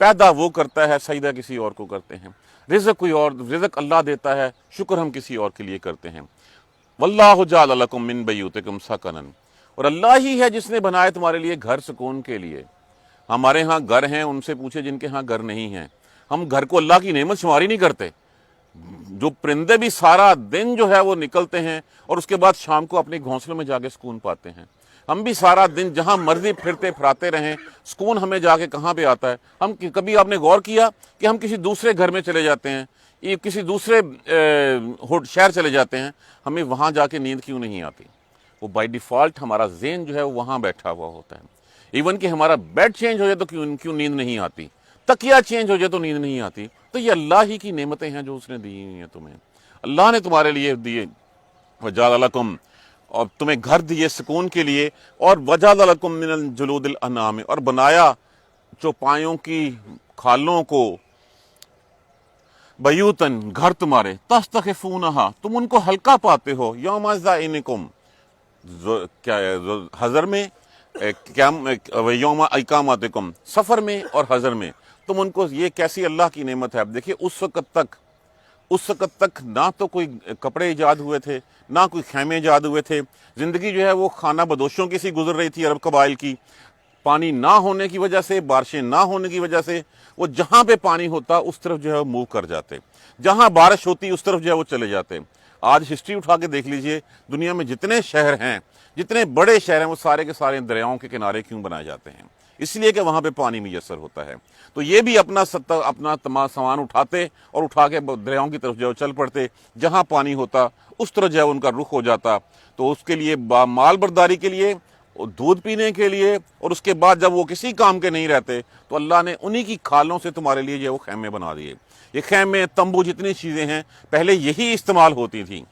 پیدا وہ کرتا ہے، سجدہ کسی اور کو کرتے ہیں، رزق کوئی اور، رزق اللہ دیتا ہے، شکر ہم کسی اور کے لیے کرتے ہیں۔ واللہ جعل لکم من بیوتکم سکنا، اور اللہ ہی ہے جس نے بنائے تمہارے لیے گھر سکون کے لیے۔ ہمارے ہاں گھر ہیں، ان سے پوچھے جن کے ہاں گھر نہیں ہیں۔ ہم گھر کو اللہ کی نعمت شمار ہی نہیں کرتے۔ جو پرندے بھی سارا دن جو ہے وہ نکلتے ہیں اور اس کے بعد شام کو اپنے گھونسلوں میں جا کے سکون پاتے ہیں۔ ہم بھی سارا دن جہاں مرضی پھرتے پھراتے رہیں، سکون ہمیں جا کے کہاں پہ آتا ہے؟ ہم کبھی آپ نے غور کیا کہ ہم کسی دوسرے گھر میں چلے جاتے ہیں، یہ کسی دوسرے شہر چلے جاتے ہیں، ہمیں وہاں جا کے نیند کیوں نہیں آتی؟ وہ بائی ڈیفالٹ ہمارا ذہن جو ہے وہ وہاں بیٹھا ہوا ہوتا ہے۔ ایون کہ ہمارا بیڈ چینج ہو جائے تو کیوں نیند نہیں آتی؟ تکیہ چینج ہو جائے تو نیند نہیں آتی؟ تو یہ اللہ ہی کی نعمتیں ہیں جو اس نے دی ہوئی ہیں تمہیں۔ اللہ نے تمہارے لیے دیے، وجعل لکم، اور تمہیں گھر دیے سکون کے لیے، اور وجعل لکم من الجلود الانعام، اور بنایا چوپایوں کی کھالوں کو، بیوتن، گھر تمہارے، تستخفونہا، تم ان کو ہلکا پاتے ہو، یوم ظعنکم، کیا ہے حضر میں، یوم اقامتکم، سفر میں اور حضر میں، تم ان کو، یہ کیسی اللہ کی نعمت ہے۔ اب دیکھیے اس وقت تک نہ تو کوئی کپڑے ایجاد ہوئے تھے، نہ کوئی خیمے ایجاد ہوئے تھے، زندگی جو ہے وہ خانہ بدوشوں کی سی گزر رہی تھی عرب قبائل کی۔ پانی نہ ہونے کی وجہ سے، بارشیں نہ ہونے کی وجہ سے، وہ جہاں پہ پانی ہوتا اس طرف جو ہے موو کر جاتے، جہاں بارش ہوتی اس طرف جو ہے وہ چلے جاتے۔ آج ہسٹری اٹھا کے دیکھ لیجئے، دنیا میں جتنے شہر ہیں، جتنے بڑے شہر ہیں، وہ سارے کے سارے دریاؤں کے کنارے کیوں بنائے جاتے ہیں؟ اس لیے کہ وہاں پہ پانی میسر ہوتا ہے۔ تو یہ بھی اپنا تمام سامان اٹھاتے اور اٹھا کے دریاؤں کی طرف جو چل پڑتے، جہاں پانی ہوتا اس طرح جو ہے ان کا رخ ہو جاتا۔ تو اس کے لیے مال برداری کے لیے، دودھ پینے کے لیے، اور اس کے بعد جب وہ کسی کام کے نہیں رہتے تو اللہ نے انہی کی کھالوں سے تمہارے لیے جو ہے وہ خیمے بنا دیے۔ یہ خیمے، تمبو، جتنی چیزیں ہیں پہلے یہی استعمال ہوتی تھیں۔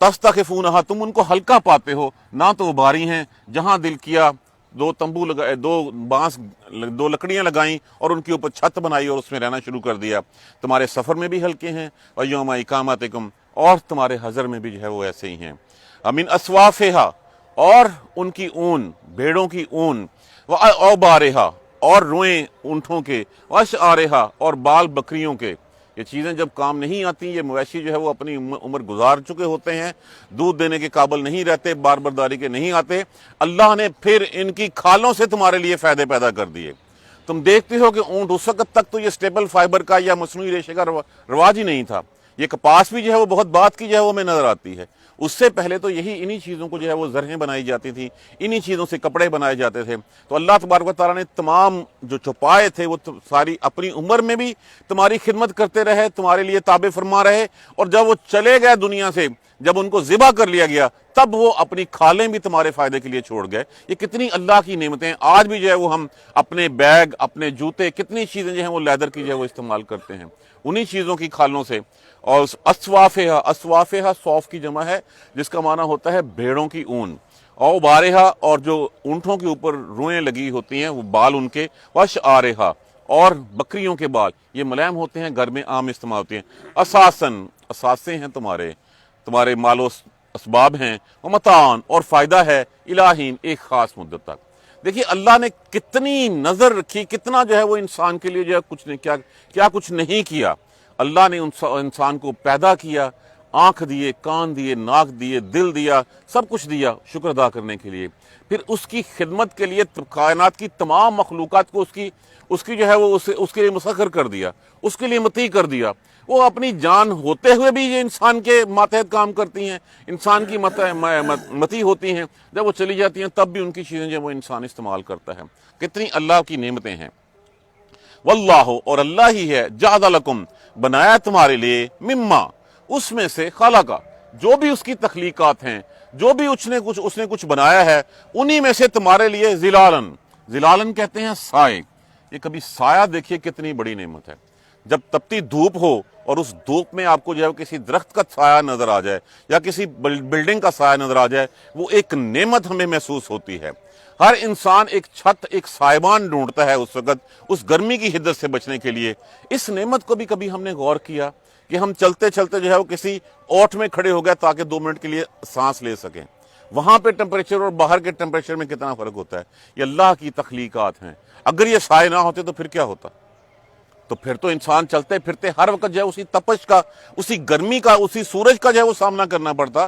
تستخفونہا، تم ان کو ہلکا پاتے ہو، نہ تو وہ بھاری ہیں، جہاں دل کیا دو تمبو لگائے، دو لکڑیاں لگائیں اور ان کے اوپر چھت بنائی اور اس میں رہنا شروع کر دیا۔ تمہارے سفر میں بھی ہلکے ہیں، اور یوم اقامتکم، اور تمہارے حضر میں بھی جو ہے وہ ایسے ہی ہیں۔ امن اسوافہا، اور ان کی اون، بھیڑوں کی اون، اوبارہا، اور روئیں اونٹوں کے، واشعارہا، اور بال بکریوں کے۔ یہ چیزیں جب کام نہیں آتی، یہ مویشی جو ہے وہ اپنی عمر گزار چکے ہوتے ہیں، دودھ دینے کے قابل نہیں رہتے، بار برداری کے نہیں آتے، اللہ نے پھر ان کی کھالوں سے تمہارے لیے فائدے پیدا کر دیے۔ تم دیکھتے ہو کہ اونٹ، اس وقت تک تو یہ سٹیپل فائبر کا یا مصنوعی ریشے کا رواج ہی نہیں تھا۔ یہ کپاس بھی جو ہے وہ بہت بات کی جو ہے وہ ہمیں نظر آتی ہے۔ اس سے پہلے تو انہی چیزوں کو جو ہے وہ زرہیں بنائی جاتی تھیں، انہی چیزوں سے کپڑے بنائے جاتے تھے۔ تو اللہ تبارک و تعالیٰ نے تمام جو چوپائے تھے وہ ساری اپنی عمر میں بھی تمہاری خدمت کرتے رہے، تمہارے لیے تابع فرما رہے، اور جب وہ چلے گئے دنیا سے، جب ان کو ذبح کر لیا گیا، تب وہ اپنی کھالیں بھی تمہارے فائدے کے لیے چھوڑ گئے۔ یہ کتنی اللہ کی نعمتیں ہیں۔ آج بھی جو ہے وہ ہم اپنے بیگ، اپنے جوتے، کتنی چیزیں جو ہیں وہ لیدر کی جو ہے وہ استعمال کرتے ہیں، انہی چیزوں کی کھالوں سے۔ اور اسوافہا صوف کی جمع ہے، جس کا معنی ہوتا ہے بھیڑوں کی اون، او بارہا، اور جو اونٹوں کے اوپر روئیں لگی ہوتی ہیں وہ بال ان کے، وشعارہا، اور بکریوں کے بال، یہ ملائم ہوتے ہیں، گھر میں عام استعمال ہوتے ہیں۔ اثاثے ہیں تمہارے مال و اسباب ہیں، ومتاعن، اور فائدہ ہے، الہین، ایک خاص مدت تک۔ دیکھیے اللہ نے کتنی نظر رکھی، کتنا جو ہے وہ انسان کے لیے جو ہے کیا کچھ نہیں کیا۔ اللہ نے انسان کو پیدا کیا، آنکھ دیے، کان دیے، ناک دیے، دل دیا، سب کچھ دیا شکر ادا کرنے کے لیے۔ پھر اس کی خدمت کے لیے کائنات کی تمام مخلوقات کو اس کی جو ہے وہ اس کے لیے مسخر کر دیا، اس کے لیے مطیع کر دیا۔ وہ اپنی جان ہوتے ہوئے بھی یہ انسان کے ماتحت کام کرتی ہیں، انسان کی مطیع ہوتی ہیں، جب وہ چلی جاتی ہیں تب بھی ان کی چیزیں جو وہ انسان استعمال کرتا ہے۔ کتنی اللہ کی نعمتیں ہیں۔ واللہ، اور اللہ ہی ہے، جعل لکم، بنایا تمہارے لیے، مما، اس میں سے، خلقا، جو بھی اس کی تخلیقات ہیں، جو بھی اس نے کچھ بنایا ہے، انہی میں سے تمہارے لیے ظلالن کہتے ہیں سائے۔ یہ کبھی سایہ دیکھیے کتنی بڑی نعمت ہے۔ جب تپتی دھوپ ہو اور اس دھوپ میں آپ کو جو ہے کسی درخت کا سایہ نظر آ جائے یا کسی بلڈنگ کا سایہ نظر آ جائے، وہ ایک نعمت ہمیں محسوس ہوتی ہے۔ ہر انسان ایک چھت، ایک سائبان ڈھونڈتا ہے اس وقت، اس گرمی کی حدت سے بچنے کے لیے۔ اس نعمت کو بھی کبھی ہم نے غور کیا کہ ہم چلتے چلتے جو ہے وہ کسی اوٹ میں کھڑے ہو گئے تاکہ 2 منٹ کے لیے سانس لے سکیں؟ وہاں پہ ٹیمپریچر اور باہر کے ٹیمپریچر میں کتنا فرق ہوتا ہے. یہ اللہ کی تخلیقات ہیں. اگر یہ سائے نہ ہوتے تو پھر کیا ہوتا؟ تو پھر تو انسان چلتے پھرتے ہر وقت جو ہے اسی تپش کا، اسی گرمی کا، اسی سورج کا جو ہے وہ سامنا کرنا پڑتا.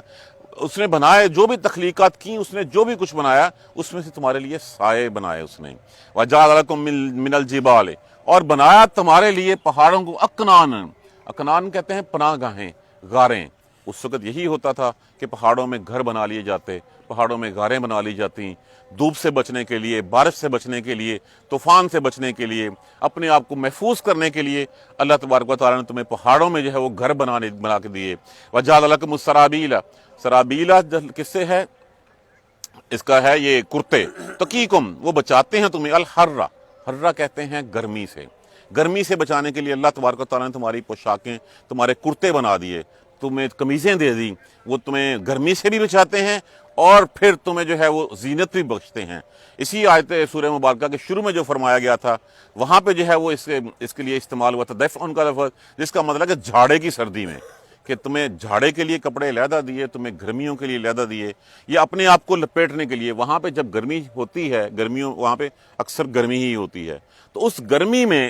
اس نے بنائے جو بھی تخلیقات کی، اس نے جو بھی کچھ بنایا اس میں سے تمہارے لیے سائے بنائے اس نے. وَجَعَلَ لَكُم مِّنَ الْجِبَالِ، اور بنایا تمہارے لیے پہاڑوں کو اکنان. اکنان کہتے ہیں پناہ گاہیں، غاریں. اس وقت یہی ہوتا تھا کہ پہاڑوں میں گھر بنا لیے جاتے، پہاڑوں میں غاریں بنا لی جاتی، دھوپ سے بچنے کے لیے، بارش سے بچنے کے لیے، طوفان سے بچنے کے لیے، اپنے آپ کو محفوظ کرنے کے لیے اللہ تبارک و تعالیٰ نے تمہیں پہاڑوں میں جو ہے وہ گھر بنا کے دیے. وَجَعَلَ لَكُمُ السَّرَابِيلَ، سرابیلا کس سے ہے؟ اس کا ہے یہ کرتے. تقیکم، وہ بچاتے ہیں تمہیں، الحرہ، حرہ کہتے ہیں گرمی سے. گرمی سے بچانے کے لیے اللہ تبارک و تعالیٰ نے تمہاری پوشاکیں، تمہارے کرتے بنا دیے، تمہیں قمیضیں دے دی. وہ تمہیں گرمی سے بھی بچاتے ہیں اور پھر تمہیں جو ہے وہ زینت بھی بخشتے ہیں. اسی آیت سورہ مبارکہ کے شروع میں جو فرمایا گیا تھا وہاں پہ جو ہے وہ اس کے لیے استعمال ہوا تھا دفع کا لفظ، جس کا مطلب ہے کہ جھاڑے کی سردی میں، کہ تمہیں جھاڑے کے لیے کپڑے علیحدہ دیے، تمہیں گرمیوں کے لیے علیحدہ دیے، یا اپنے آپ کو لپیٹنے کے لیے. وہاں پہ جب گرمی ہوتی ہے، گرمیوں وہاں پہ اکثر گرمی ہی ہوتی ہے، تو اس گرمی میں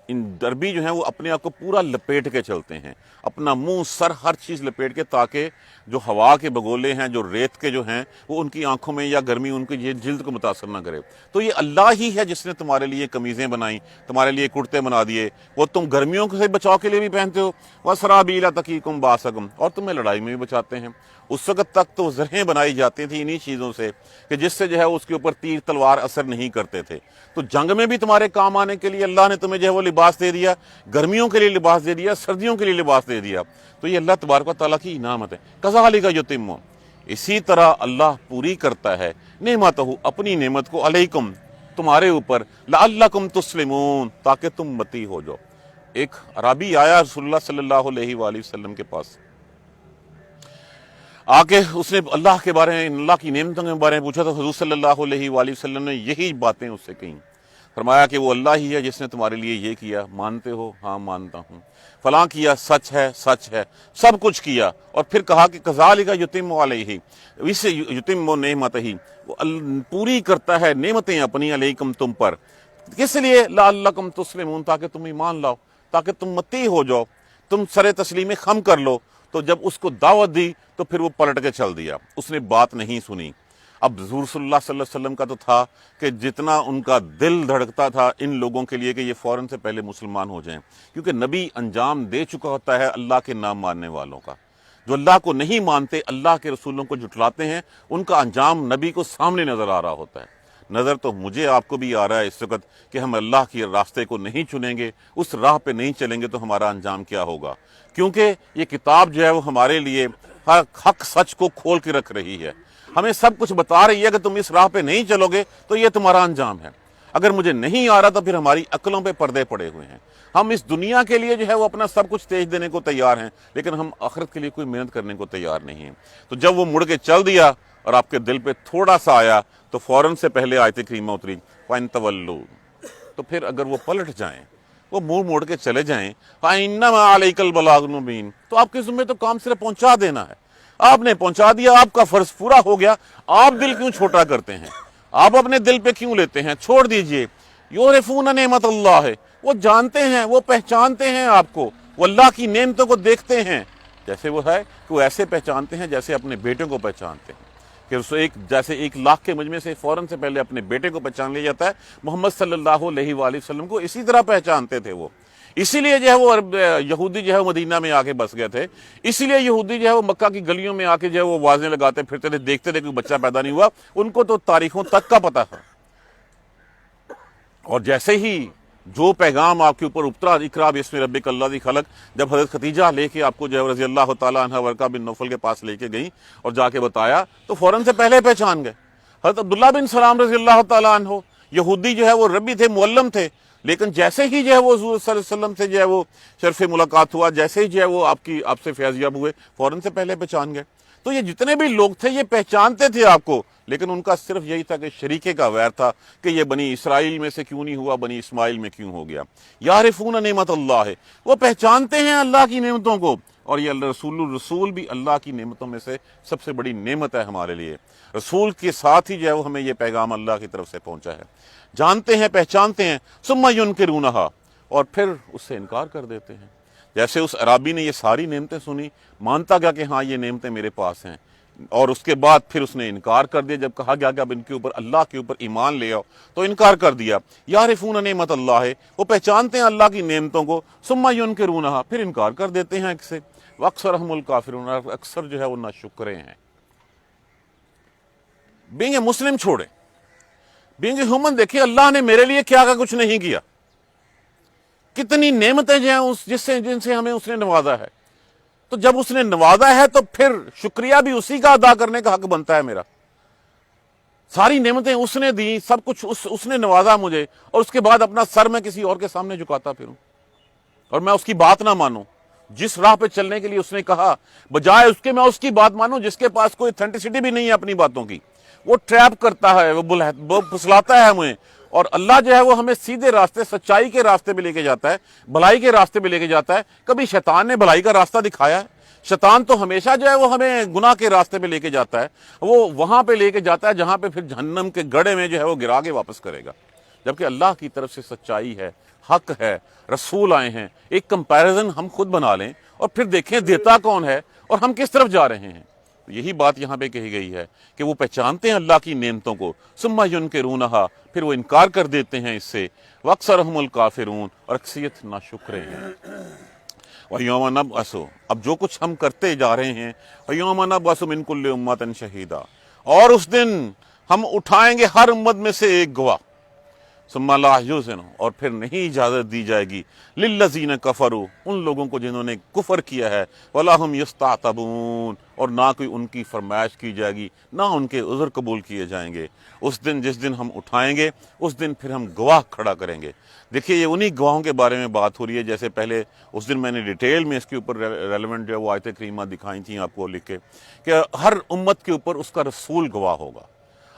ان عربی جو ہیں وہ اپنے آپ کو پورا لپیٹ کے چلتے ہیں، اپنا منہ سر ہر چیز لپیٹ کے، تاکہ جو ہوا کے بگولے ہیں، جو ریت کے جو ہیں، وہ ان کی آنکھوں میں یا گرمی ان کی یہ جلد کو متاثر نہ کرے. تو یہ اللہ ہی ہے جس نے تمہارے لیے قمیضیں بنائیں، تمہارے لیے کرتے بنا دیے. وہ تم گرمیوں سے بچاؤ کے لیے بھی پہنتے ہو. وَسَرَابِيلَ تَقِيكُم بَأْسَكُم، اور تمہیں لڑائی میں بھی بچاتے ہیں. اس وقت تک تو زرہیں بنائی جاتی تھیں انہی چیزوں سے کہ جس سے جو ہے اس کے اوپر تیر تلوار اثر نہیں کرتے تھے. تو جنگ میں بھی تمہارے کام آنے کے لیے اللہ نے تمہیں جو ہے وہ لباس دے دیا، گرمیوں کے لیے لباس دے دیا، سردیوں کے لیے لباس دے دیا. تو یہ اللہ تبارک و تعالیٰ کی انعامت ہے. کذالک یتم، اسی طرح اللہ پوری کرتا ہے نعمتہ، اپنی نعمت کو، علیکم، تمہارے اوپر، لعلکم تسلمون، تاکہ تم متی ہو جاؤ. ایک عربی آیا رسول اللہ صلی اللہ علیہ وآلہ وسلم کے پاس آ کے، اس نے اللہ کے بارے میں، اللہ کی نعمتوں کے بارے میں پوچھا. تو حضور صلی اللہ علیہ وآلہ وسلم نے یہی باتیں اس سے کہیں. فرمایا کہ وہ اللہ ہی ہے جس نے تمہارے لیے یہ کیا، مانتے ہو؟ ہاں مانتا ہوں. فلاں کیا، سچ ہے، سچ ہے، سب کچھ کیا. اور پھر کہا کہ کذالک یتم علیہ، اسے یتم نعمتہ، وہ پوری کرتا ہے نعمتیں اپنی، علیکم، تم پر. کس لیے؟ لعلکم تسلمون، تاکہ تم ایمان لاؤ، تاکہ تم متی ہو جاؤ، تم سر تسلیم خم کر لو. تو جب اس کو دعوت دی تو پھر وہ پلٹ کے چل دیا، اس نے بات نہیں سنی. اب حضور صلی اللہ علیہ وسلم کا تو تھا کہ جتنا ان کا دل دھڑکتا تھا ان لوگوں کے لیے کہ یہ فوراً سے پہلے مسلمان ہو جائیں، کیونکہ نبی انجام دے چکا ہوتا ہے اللہ کے نام ماننے والوں کا. جو اللہ کو نہیں مانتے، اللہ کے رسولوں کو جھٹلاتے ہیں، ان کا انجام نبی کو سامنے نظر آ رہا ہوتا ہے. نظر تو مجھے آپ کو بھی آ رہا ہے اس وقت کہ ہم اللہ کے راستے کو نہیں چنیں گے، اس راہ پہ نہیں چلیں گے تو ہمارا انجام کیا ہوگا. کیونکہ یہ کتاب جو ہے وہ ہمارے لیے حق سچ کو کھول کے رکھ رہی ہے، ہمیں سب کچھ بتا رہی ہے کہ تم اس راہ پہ نہیں چلو گے تو یہ تمہارا انجام ہے. اگر مجھے نہیں آ رہا تو پھر ہماری عقلوں پہ پردے پڑے ہوئے ہیں. ہم اس دنیا کے لیے جو ہے وہ اپنا سب کچھ تیج دینے کو تیار ہیں، لیکن ہم آخرت کے لیے کوئی محنت کرنے کو تیار نہیں ہیں. تو جب وہ مڑ کے چل دیا اور آپ کے دل پہ تھوڑا سا آیا تو فوراً سے پہلے آیت کریمہ اتری، فَإِن تَوَلُّوا، تو پھر اگر وہ پلٹ جائیں، وہ منہ موڑ کے چلے جائیں، فَإِنَّمَا عَلَيْكَ الْبَلَاغُ الْمُبِينُ، تو آپ کے ذمہ تو کام صرف پہنچا دینا ہے. آپ نے پہنچا دیا، آپ کا فرض پورا ہو گیا. آپ دل کیوں چھوٹا کرتے ہیں؟ آپ اپنے دل پہ کیوں لیتے ہیں؟ چھوڑ دیجئے. یعرفون نعمت اللہ، وہ جانتے ہیں، وہ پہچانتے ہیں آپ کو، وہ اللہ کی نعمتوں کو دیکھتے ہیں. جیسے وہ ہے کہ وہ ایسے پہچانتے ہیں جیسے اپنے بیٹوں کو پہچانتے ہیں، کہ اس جیسے 1,00,000 کے مجمع سے فوراً سے پہلے اپنے بیٹے کو پہچان لیا جاتا ہے، محمد صلی اللہ علیہ وآلہ وسلم کو اسی طرح پہچانتے تھے وہ. اسی لیے جو ہے وہ یہودی جو ہے وہ مدینہ میں آ کے بس گئے تھے. اسی لیے یہودی جو ہے وہ مکہ کی گلیوں میں آ کے جو ہے وہ آوازیں لگاتے پھرتے تھے، دیکھتے تھے کہ بچہ پیدا نہیں ہوا. ان کو تو تاریخوں تک کا پتہ تھا. اور جیسے ہی جو پیغام آپ کے اوپر اترا، اقرا باسم ربک الذی خلق، جب حضرت خدیجہ لے کے آپ کو جو ہے رضی اللہ تعالیٰ عنہ ورقہ بن نوفل کے پاس لے کے گئیں اور جا کے بتایا تو فوراً سے پہلے پہچان گئے. حضرت عبداللہ بن سلام رضی اللہ تعالیٰ عنہ، یہودی جو ہے وہ ربی تھے، معلم تھے، لیکن جیسے ہی جو ہے وہ حضور صلی اللہ علیہ وسلم سے جو ہے وہ شرف ملاقات ہوا، جیسے ہی جو ہے وہ آپ سے فیض یاب ہوئے، فوراً سے پہلے پہچان گئے. تو یہ جتنے بھی لوگ تھے یہ پہچانتے تھے آپ کو، لیکن ان کا صرف یہی تھا کہ شریکے کا ویر تھا کہ یہ بنی اسرائیل میں سے کیوں نہیں ہوا، بنی اسماعیل میں کیوں ہو گیا. یعرفون نعمت اللہ، وہ پہچانتے ہیں اللہ کی نعمتوں کو، اور یہ رسول بھی اللہ کی نعمتوں میں سے سب سے بڑی نعمت ہے ہمارے لیے۔ رسول کے ساتھ ہی جو ہے وہ ہمیں یہ پیغام اللہ کی طرف سے پہنچا ہے۔ جانتے ہیں، پہچانتے ہیں، ثم ینکرونہا، اور پھر اس سے انکار کر دیتے ہیں۔ جیسے اس عرابی نے یہ ساری نعمتیں سنی، مانتا گیا کہ ہاں یہ نعمتیں میرے پاس ہیں، اور اس کے بعد پھر اس نے انکار کر دیا۔ جب کہا گیا کہ اب ان کے اوپر، اللہ کے اوپر ایمان لے آؤ، تو انکار کر دیا۔ یعرفون نعمت اللہ، وہ پہچانتے ہیں اللہ کی نعمتوں کو، ثم ینکرونہا، پھر انکار کر دیتے ہیں اس سے۔ واکثرہم الکافرون، اکثر جو ہے وہ ناشکرے ہیں۔ بینگ اے مسلم چھوڑے، بینگ اے ہیومن دیکھیں اللہ نے میرے لیے کیا کچھ نہیں کیا، کتنی نعمتیں جو ہیں جن سے ہمیں اس نے نوازا ہے۔ تو جب اس نے نوازا ہے تو پھر شکریہ بھی اسی کا ادا کرنے کا حق بنتا ہے میرا۔ ساری نعمتیں اس نے دی، سب کچھ اس نے نوازا مجھے، اور اس کے بعد اپنا سر میں کسی اور کے سامنے جھکاتا پھروں اور میں اس کی بات نہ مانوں۔ جس راہ پہ چلنے کے لیے اس نے کہا، بجائے اس کے میں اس کی بات مانوں جس کے پاس کوئی اتھینٹسٹی بھی نہیں ہے اپنی باتوں کی۔ وہ ٹریپ کرتا ہے، وہ پھسلاتا ہے ہمیں، اور اللہ جو ہے وہ ہمیں سیدھے راستے، سچائی کے راستے پہ لے کے جاتا ہے، بھلائی کے راستے پہ لے کے جاتا ہے۔ کبھی شیطان نے بھلائی کا راستہ دکھایا ہے؟ شیطان تو ہمیشہ جو ہے وہ ہمیں گناہ کے راستے پہ لے کے جاتا ہے، وہ وہاں پہ لے کے جاتا ہے جہاں پہ پھر جہنم کے گڑھے میں جو ہے وہ گرا کے واپس کرے گا۔ جبکہ اللہ کی طرف سے سچائی ہے، حق ہے، رسول آئے ہیں۔ ایک کمپیریزن ہم خود بنا لیں اور پھر دیکھیں دیتا کون ہے اور ہم کس طرف جا رہے ہیں۔ یہی بات یہاں پہ کہی گئی ہے کہ وہ پہچانتے ہیں اللہ کی نعمتوں کو، ثم ینکرونہا، پھر وہ انکار کر دیتے ہیں اس سے، واکثرہم الکافرون، اور اکثریت ناشکرے ہیں۔ وَيَوْمَ نَبْعَثُ، اب جو کچھ ہم کرتے جا رہے ہیں، وَيَوْمَ نَبْعَثُ مِن كُلِّ أُمَّةٍ شَهِيدًا، اور اس دن ہم اٹھائیں گے ہر امت میں سے ایک گواہ، ثم لا یؤذن، اور پھر نہیں اجازت دی جائے گی، للذین کفروا، ان لوگوں کو جنہوں نے کفر کیا ہے، ولا هم یستعتبون، اور نہ کوئی ان کی فرمائش کی جائے گی، نہ ان کے عذر قبول کیے جائیں گے۔ اس دن، جس دن ہم اٹھائیں گے، اس دن پھر ہم گواہ کھڑا کریں گے۔ دیکھیے یہ انہی گواہوں کے بارے میں بات ہو رہی ہے، جیسے پہلے اس دن میں نے ڈیٹیل میں اس کے اوپر ریلیونٹ جو ہے وہ آیت کریمہ دکھائی تھیں آپ کو لکھ کے، کہ ہر امت کے اوپر اس کا رسول گواہ ہوگا۔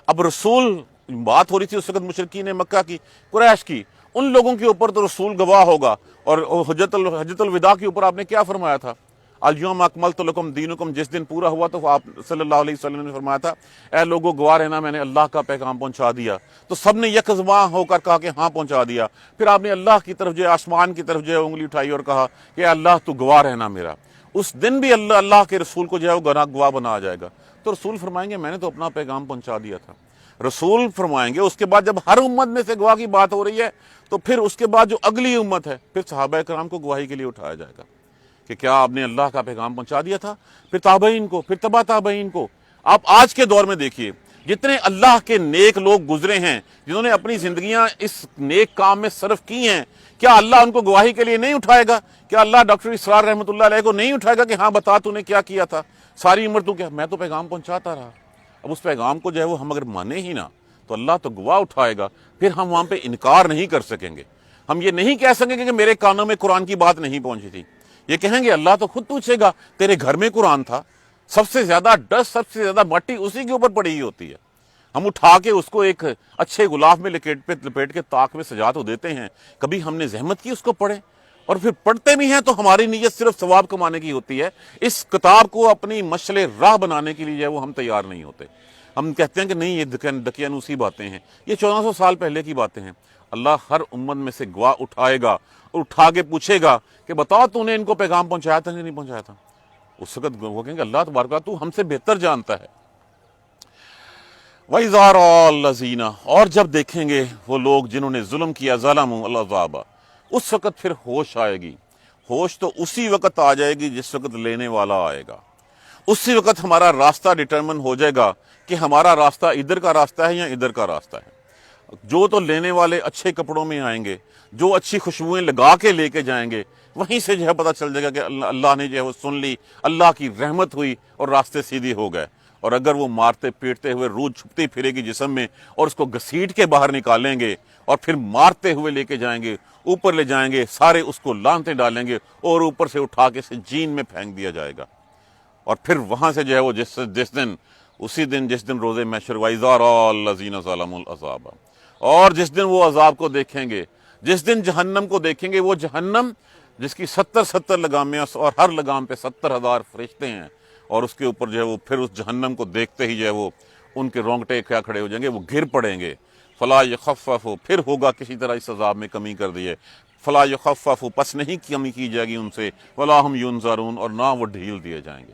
اب رسول، بات ہو رہی تھی اس وقت مشرکین مکہ کی، قریش کی، ان لوگوں کے اوپر تو رسول گواہ ہوگا۔ اور حجۃ الوداع کے اوپر آپ نے کیا فرمایا تھا؟ الیوم اکملت لکم دینکم، جس دن پورا ہوا تو آپ صلی اللہ علیہ وسلم نے فرمایا تھا، اے لوگو گواہ رہنا، میں نے اللہ کا پیغام پہنچا دیا۔ تو سب نے یک زباں ہو کر کہا کہ ہاں پہنچا دیا۔ پھر آپ نے اللہ کی طرف جو ہے، آسمان کی طرف جو ہے انگلی اٹھائی اور کہا کہ اے اللہ تو گواہ رہنا میرا۔ اس دن بھی اللہ کے رسول کو جو ہے وہ گواہ بنایا جائے گا۔ تو رسول فرمائیں گے میں نے تو اپنا پیغام پہنچا دیا تھا۔ رسول فرمائیں گے، اس کے بعد جب ہر امت میں سے گواہ کی بات ہو رہی ہے تو پھر اس کے بعد جو اگلی امت ہے، پھر صحابہ کرام کو گواہی کے لیے اٹھایا جائے گا کہ کیا آپ نے اللہ کا پیغام پہنچا دیا تھا، پھر تابعین کو، پھر تبع تابعین کو۔ آپ آج کے دور میں دیکھیے جتنے اللہ کے نیک لوگ گزرے ہیں، جنہوں نے اپنی زندگیاں اس نیک کام میں صرف کی ہیں، کیا اللہ ان کو گواہی کے لیے نہیں اٹھائے گا؟ کیا اللہ ڈاکٹر اسرار رحمۃ اللہ علیہ کو نہیں اٹھائے گا کہ ہاں بتا تو نے کیا کیا تھا ساری عمر؟ تو کیا میں تو پیغام پہنچاتا رہا۔ اب اس پیغام کو جو ہے وہ ہم اگر مانے ہی نہ تو اللہ تو گواہ اٹھائے گا، پھر ہم وہاں پہ انکار نہیں کر سکیں گے۔ ہم یہ نہیں کہہ سکیں گے کہ میرے کانوں میں قرآن کی بات نہیں پہنچی تھی۔ یہ کہیں گے اللہ تو خود پوچھے گا، تیرے گھر میں قرآن تھا، سب سے زیادہ ڈسٹ، سب سے زیادہ مٹی اسی کے اوپر پڑی ہی ہوتی ہے۔ ہم اٹھا کے اس کو ایک اچھے غلاف میں لپیٹ کے طاق میں سجا تو دیتے ہیں، کبھی ہم نے زحمت کی اس کو پڑھیں، اور پھر پڑھتے بھی ہیں تو ہماری نیت صرف ثواب کمانے کی ہوتی ہے۔ اس کتاب کو اپنی مشعل راہ بنانے کے لیے وہ ہم تیار نہیں ہوتے۔ ہم کہتے ہیں کہ نہیں یہ دقیانوسی باتیں ہیں، یہ 1400 سال پہلے کی باتیں ہیں۔ اللہ ہر امت میں سے گواہ اٹھائے گا اور اٹھا کے پوچھے گا کہ بتاؤ تو نے ان کو پیغام پہنچایا تھا کہ نہیں پہنچایا تھا؟ اس وقت وہ کہیں گے اللہ تبارک و تعالیٰ تو ہم سے بہتر جانتا ہے۔ وَإِذَا رَأَى الَّذِينَ، اور جب دیکھیں گے وہ لوگ جنہوں نے ظلم کیا، ظَلَمُوا الْعَذَابَ، اس وقت پھر ہوش آئے گی۔ ہوش تو اسی وقت آ جائے گی جس وقت لینے والا آئے گا۔ اسی وقت ہمارا راستہ ڈٹرمن ہو جائے گا کہ ہمارا راستہ ادھر کا راستہ ہے یا ادھر کا راستہ ہے۔ جو تو لینے والے اچھے کپڑوں میں آئیں گے، جو اچھی خوشبوئیں لگا کے لے کے جائیں گے، وہیں سے جو ہے پتہ چل جائے گا کہ اللہ نے جو ہے وہ سن لی، اللہ کی رحمت ہوئی اور راستے سیدھے ہو گئے۔ اور اگر وہ مارتے پیٹتے ہوئے روح چھپتی پھرے گی جسم میں اور اس کو گھسیٹ کے باہر نکالیں گے اور پھر مارتے ہوئے لے کے جائیں گے، اوپر لے جائیں گے، سارے اس کو لانتیں ڈالیں گے اور اوپر سے اٹھا کے جین میں پھینک دیا جائے گا۔ اور پھر وہاں سے جو ہے وہ جس دن روز محشر، وَإِذَا رَأَى الَّذِينَ ظَلَمُوا الْعَذَابَ، اور جس دن وہ عذاب کو دیکھیں گے، جس دن جہنم کو دیکھیں گے، وہ جہنم جس کی 70 لگامیں اور ہر لگام پہ 70,000 فرشتے ہیں، اور اس کے اوپر جو ہے وہ پھر اس جہنم کو دیکھتے ہی جو ہے وہ ان کے رونگٹے کیا کھڑے ہو جائیں گے، وہ گر پڑیں گے۔ فلا یخفف، پھر ہوگا کسی طرح اس عذاب میں کمی کر دیے، فلا یخفف، پس نہیں کمی کی جائے گی ان سے، ولا ہم ینظرون، اور نہ وہ ڈھیل دیے جائیں گے،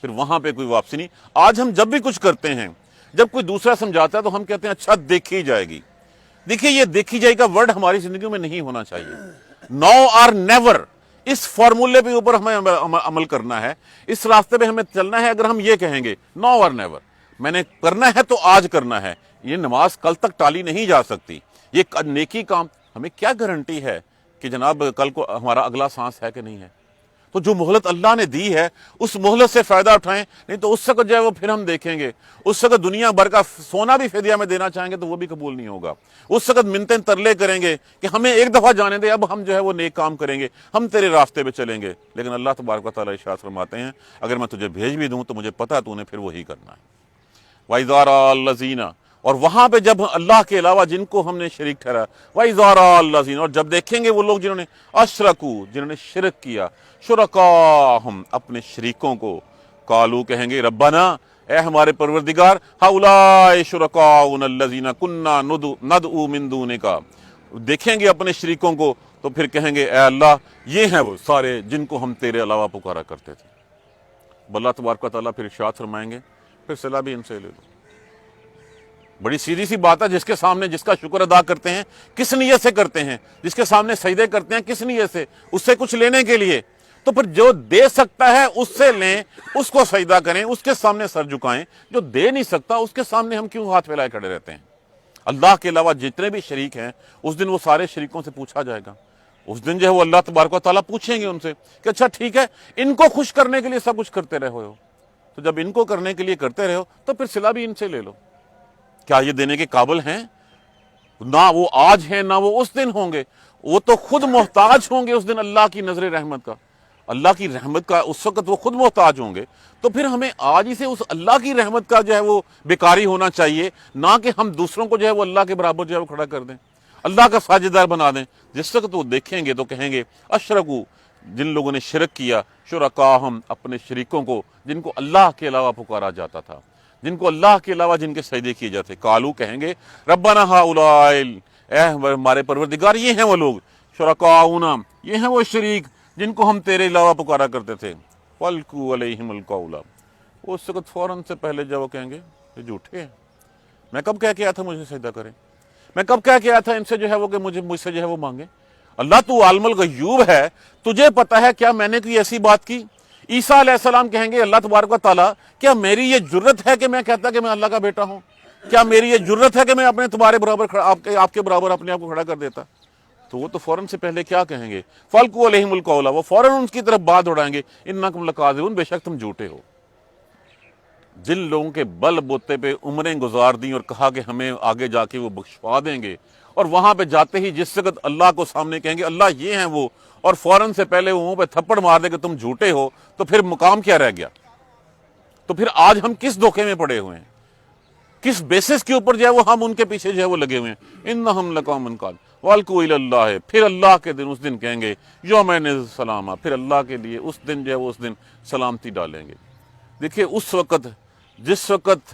پھر وہاں پہ کوئی واپسی نہیں۔ آج ہم جب بھی کچھ کرتے ہیں، جب کوئی دوسرا سمجھاتا ہے تو ہم کہتے ہیں اچھا دیکھی جائے گی۔ دیکھیے یہ دیکھی جائے گا ورڈ ہماری زندگیوں میں نہیں ہونا چاہیے۔ نو اور نیور، اس فارمولے پہ اوپر ہمیں عمل کرنا ہے، اس راستے پہ ہمیں چلنا ہے۔ اگر ہم یہ کہیں گے نو اور نیور، میں نے کرنا ہے تو آج کرنا ہے، یہ نماز کل تک ٹالی نہیں جا سکتی، یہ نیکی کام، ہمیں کیا گارنٹی ہے کہ جناب کل کو ہمارا اگلا سانس ہے کہ نہیں ہے؟ تو جو مہلت اللہ نے دی ہے اس مہلت سے فائدہ اٹھائیں، نہیں تو اس وقت جو ہے وہ پھر ہم دیکھیں گے، اس وقت دنیا بھر کا سونا بھی فدیہ میں دینا چاہیں گے تو وہ بھی قبول نہیں ہوگا، اس وقت منتیں ترلے کریں گے کہ ہمیں ایک دفعہ جانے دے، اب ہم جو ہے وہ نیک کام کریں گے، ہم تیرے راستے پہ چلیں گے۔ لیکن اللہ تبارک و تعالیٰ ارشاد فرماتے ہیں اگر میں تجھے بھیج بھی دوں تو مجھے پتہ ہے تو نے پھر وہی کرنا ہے۔ وَإِذَا رَأَى الَّذِينَ، اور وہاں پہ جب اللہ کے علاوہ جن کو ہم نے شریک ٹھہرا، وَإِذَا رَأَى الَّذِينَ، اور جب دیکھیں گے وہ لوگ جنہوں نے اشرکو، جنہوں نے شرک کیا، شرکاہم، اپنے شریکوں کو، قالو کہیں گے ربنا، اے ہمارے پروردگار، ہؤلاء شرکاؤنا الذین کنا ندعو من دونک، دیکھیں گے اپنے شریکوں کو تو پھر کہیں گے اے اللہ یہ ہیں وہ سارے جن کو ہم تیرے علاوہ پکارا کرتے تھے۔ اللہ تبارک و تعالیٰ پھر ارشاد فرمائیں گے پھر صلاح بھی ان سے لے لو۔ بڑی سیدھی سی بات ہے، جس کے سامنے جس کا شکر ادا کرتے ہیں کس نیت سے کرتے ہیں، جس کے سامنے سجدے کرتے ہیں کس نیت سے، اس سے کچھ لینے کے لیے، تو پھر جو دے سکتا ہے اس سے لیں، اس کو سجدہ کریں، اس کے سامنے سر جھکائیں، جو دے نہیں سکتا اس کے سامنے ہم کیوں ہاتھ پھیلائے کھڑے رہتے ہیں؟ اللہ کے علاوہ جتنے بھی شریک ہیں اس دن وہ سارے شریکوں سے پوچھا جائے گا، اس دن جو ہے وہ اللہ تبارک و تعالیٰ پوچھیں گے ان سے کہ اچھا ٹھیک ہے ان کو خوش کرنے کے لیے سب کچھ کرتے رہے ہو، تو جب ان کو کرنے کے لیے کرتے رہے ہو تو پھر صلہ بھی ان سے لے لو۔ کیا یہ دینے کے قابل ہیں؟ نہ وہ آج ہیں نہ وہ اس دن ہوں گے، وہ تو خود محتاج ہوں گے اس دن اللہ کی نظر رحمت کا، اللہ کی رحمت کا اس وقت وہ خود محتاج ہوں گے۔ تو پھر ہمیں آج ہی سے اس اللہ کی رحمت کا جو ہے وہ بیکاری ہونا چاہیے، نہ کہ ہم دوسروں کو جو ہے وہ اللہ کے برابر جو ہے وہ کھڑا کر دیں، اللہ کا ساجدار بنا دیں۔ جس وقت وہ دیکھیں گے تو کہیں گے اشرکو، جن لوگوں نے شرک کیا، شرکاہم، اپنے شریکوں کو جن کو اللہ کے علاوہ پکارا جاتا تھا، جن کو اللہ کے علاوہ جن کے سجدے کیے جاتے، قالو کہیں گے ربنا ہؤلاء، اے ہمارے پروردگار یہ ہیں وہ لوگ، شرکاؤنا، یہ ہیں وہ شریک جن کو ہم تیرے علاوہ پکارا کرتے تھے، فَالْقُوا عَلَيْهِمُ الْقَوْلَ، اس وقت فوراً سے پہلے جب وہ کہیں گے یہ جھوٹے ہیں، میں کب کہہ کے آیا تھا مجھے سجدہ کریں، میں کب کہہ کے آیا تھا ان سے جو ہے وہ کہ مجھ سے جو ہے وہ مانگے، اللہ تو عالم الغیوب ہے، تجھے پتا ہے کیا میں نے کوئی ایسی بات کی؟ عیسیٰ علیہ السلام کہیں گے اللہ تبارک و تعالیٰ کیا میری یہ جرت ہے کہ میں کہتا کہ میں اللہ کا بیٹا ہوں؟ کیا میری یہ جرت ہے کہ میں اپنے تمہارے برابر آپ کے برابر اپنے آپ کو کھڑا کر دیتا؟ تو وہ تو فوراً سے پہلے کیا کہیں گے؟ فَالْقُوا عَلَيْهِمُ الْقَوْلَ، وہ فوراً ان کی طرف بات اڑائیں گے اِنَّكُمْ لَكَاذِبُونَ، بے شک تم جھوٹے ہو۔ جن لوگوں کے بل بوتے پہ عمریں گزار دیں اور کہا کہ ہمیں آگے جا کے وہ بخشوا دیں گے، اور وہاں پہ جاتے ہی جس وقت اللہ کو سامنے کہیں گے اللہ یہ ہیں وہ، اور فوراً سے پہلے وہ منہ پہ تھپڑ مار دے کہ تم جھوٹے ہو، تو پھر مقام کیا رہ گیا؟ تو پھر آج ہم کس دھوکے میں پڑے ہوئے ہیں؟ کس بیسس کے اوپر جو ہے وہ ہم ان کے پیچھے جو ہے وہ لگے ہوئے ہیں؟ انہم لقوم قادرون وَالْقُوا إِلَى اللَّهِ، پھر اللہ کے دن اس دن کہیں گے یومئذ السلامہ، پھر اللہ کے لیے اس دن جو ہے وہ اس دن سلامتی ڈالیں گے۔ دیکھیے اس وقت جس وقت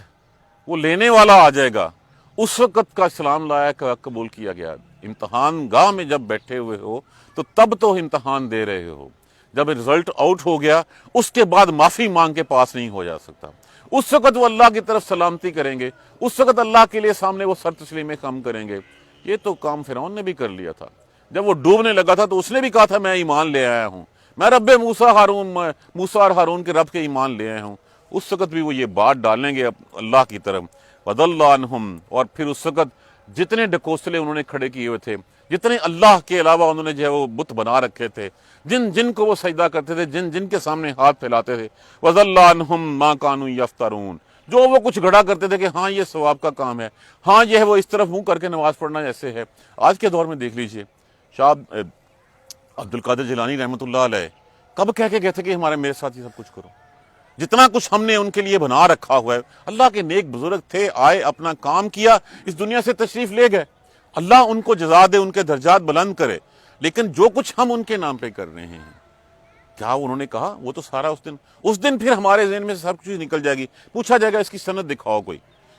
وہ لینے والا آ جائے گا اس وقت کا سلام لائق قبول کیا گیا۔ امتحان گاہ میں جب بیٹھے ہوئے ہو تو تب تو امتحان دے رہے ہو، جب رزلٹ آؤٹ ہو گیا اس کے بعد معافی مانگ کے پاس نہیں ہو جا سکتا، اس وقت وہ اللہ کی طرف سلامتی کریں گے، اس وقت اللہ کے لیے سامنے وہ سر تسلیمیں کام کریں گے۔ یہ تو کام فرعون نے بھی کر لیا تھا، جب وہ ڈوبنے لگا تھا تو اس نے بھی کہا تھا میں ایمان لے آیا ہوں، میں رب موسیٰ اور ہارون کے رب کے ایمان لے آیا ہوں۔ اس وقت بھی وہ یہ بات ڈالیں گے اللہ کی طرف، وَضَلَّ عَنْهُمْ، اور پھر اس وقت جتنے ڈکوسلے انہوں نے کھڑے کیے ہوئے تھے، جتنے اللہ کے علاوہ انہوں نے جو ہے وہ بت بنا رکھے تھے، جن کو وہ سجدہ کرتے تھے، جن کے سامنے ہاتھ پھیلاتے تھے، وَضَلَّ عَنْهُمْ مَا كَانُوا يَفْتَرُونَ، جو وہ کچھ گھڑا کرتے تھے کہ ہاں یہ ثواب کا کام ہے، ہاں یہ ہے وہ اس طرف منہ کر کے نماز پڑھنا ایسے ہے۔ آج کے دور میں دیکھ لیجئے شاہ عبد القادر جیلانی رحمۃ اللہ علیہ کب کہہ کے گئے تھے کہ میرے ساتھ یہ سب کچھ کرو، جتنا کچھ ہم نے ان کے لیے بنا رکھا ہوا ہے۔ اللہ کے نیک بزرگ تھے، آئے اپنا کام کیا، اس دنیا سے تشریف لے گئے، اللہ ان کو جزا دے، ان کے درجات بلند کرے۔ لیکن جو کچھ ہم ان کے نام پہ کر رہے ہیں، کیا انہوں نے کہا؟ وہ تو سارا اس دن پھر ہمارے ذہن میں سے سب چیز نکل جائے گی. پوچھا جائے گا اس کی سند دکھاؤ کوئی،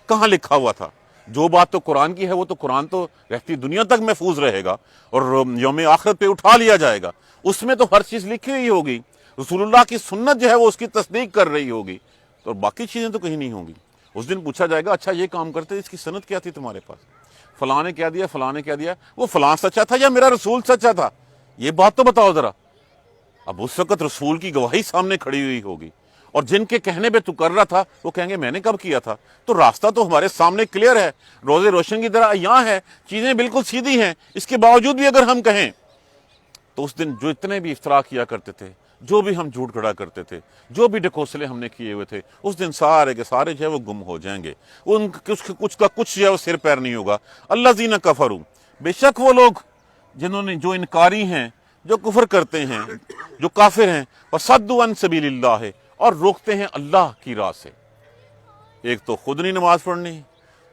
کہاں لکھا ہوا تھا؟ جو بات تو قرآن کی ہے وہ تو قرآن تو رہتی دنیا تک محفوظ رہے گا اور یوم آخرت پہ اٹھا لیا جائے گا. اس میں تو ہر چیز لکھی ہوئی ہوگی، رسول اللہ کی سنت جو ہے وہ اس کی تصدیق کر رہی ہوگی، تو باقی چیزیں تو کہیں نہیں ہوں گی. اس دن پوچھا جائے گا اچھا یہ کام کرتے اس کی سند کیا تھی تمہارے پاس؟ فلاں نے کیا دیا، فلاں نے کیا دیا، وہ فلاں سچا تھا یا میرا رسول سچا تھا؟ یہ بات تو بتاؤ ذرا. اب اس وقت رسول کی گواہی سامنے کھڑی ہوئی ہوگی، اور جن کے کہنے پہ تو کر رہا تھا وہ کہیں گے میں نے کب کیا تھا؟ تو راستہ تو ہمارے سامنے کلیئر ہے، روزے روشن کی طرح یہاں ہے، چیزیں بالکل سیدھی ہیں. اس کے باوجود بھی اگر ہم کہیں تو اس دن جو اتنے بھی افطرا کیا کرتے تھے، جو بھی ہم جھوٹ گھڑا کرتے تھے، جو بھی ڈکوسلے ہم نے کیے ہوئے تھے، اس دن سارے کے سارے جو ہے وہ گم ہو جائیں گے. ان کچھ کا کچھ جو ہے وہ سر پیر نہیں ہوگا. الذین کفروا، بے شک وہ لوگ جنہوں نے جو انکاری ہیں، جو کفر کرتے ہیں، جو کافر ہیں، وصدوا عن سبیل اللہ، اور روکتے ہیں اللہ کی راہ سے. ایک تو خود نہیں نماز پڑھنی،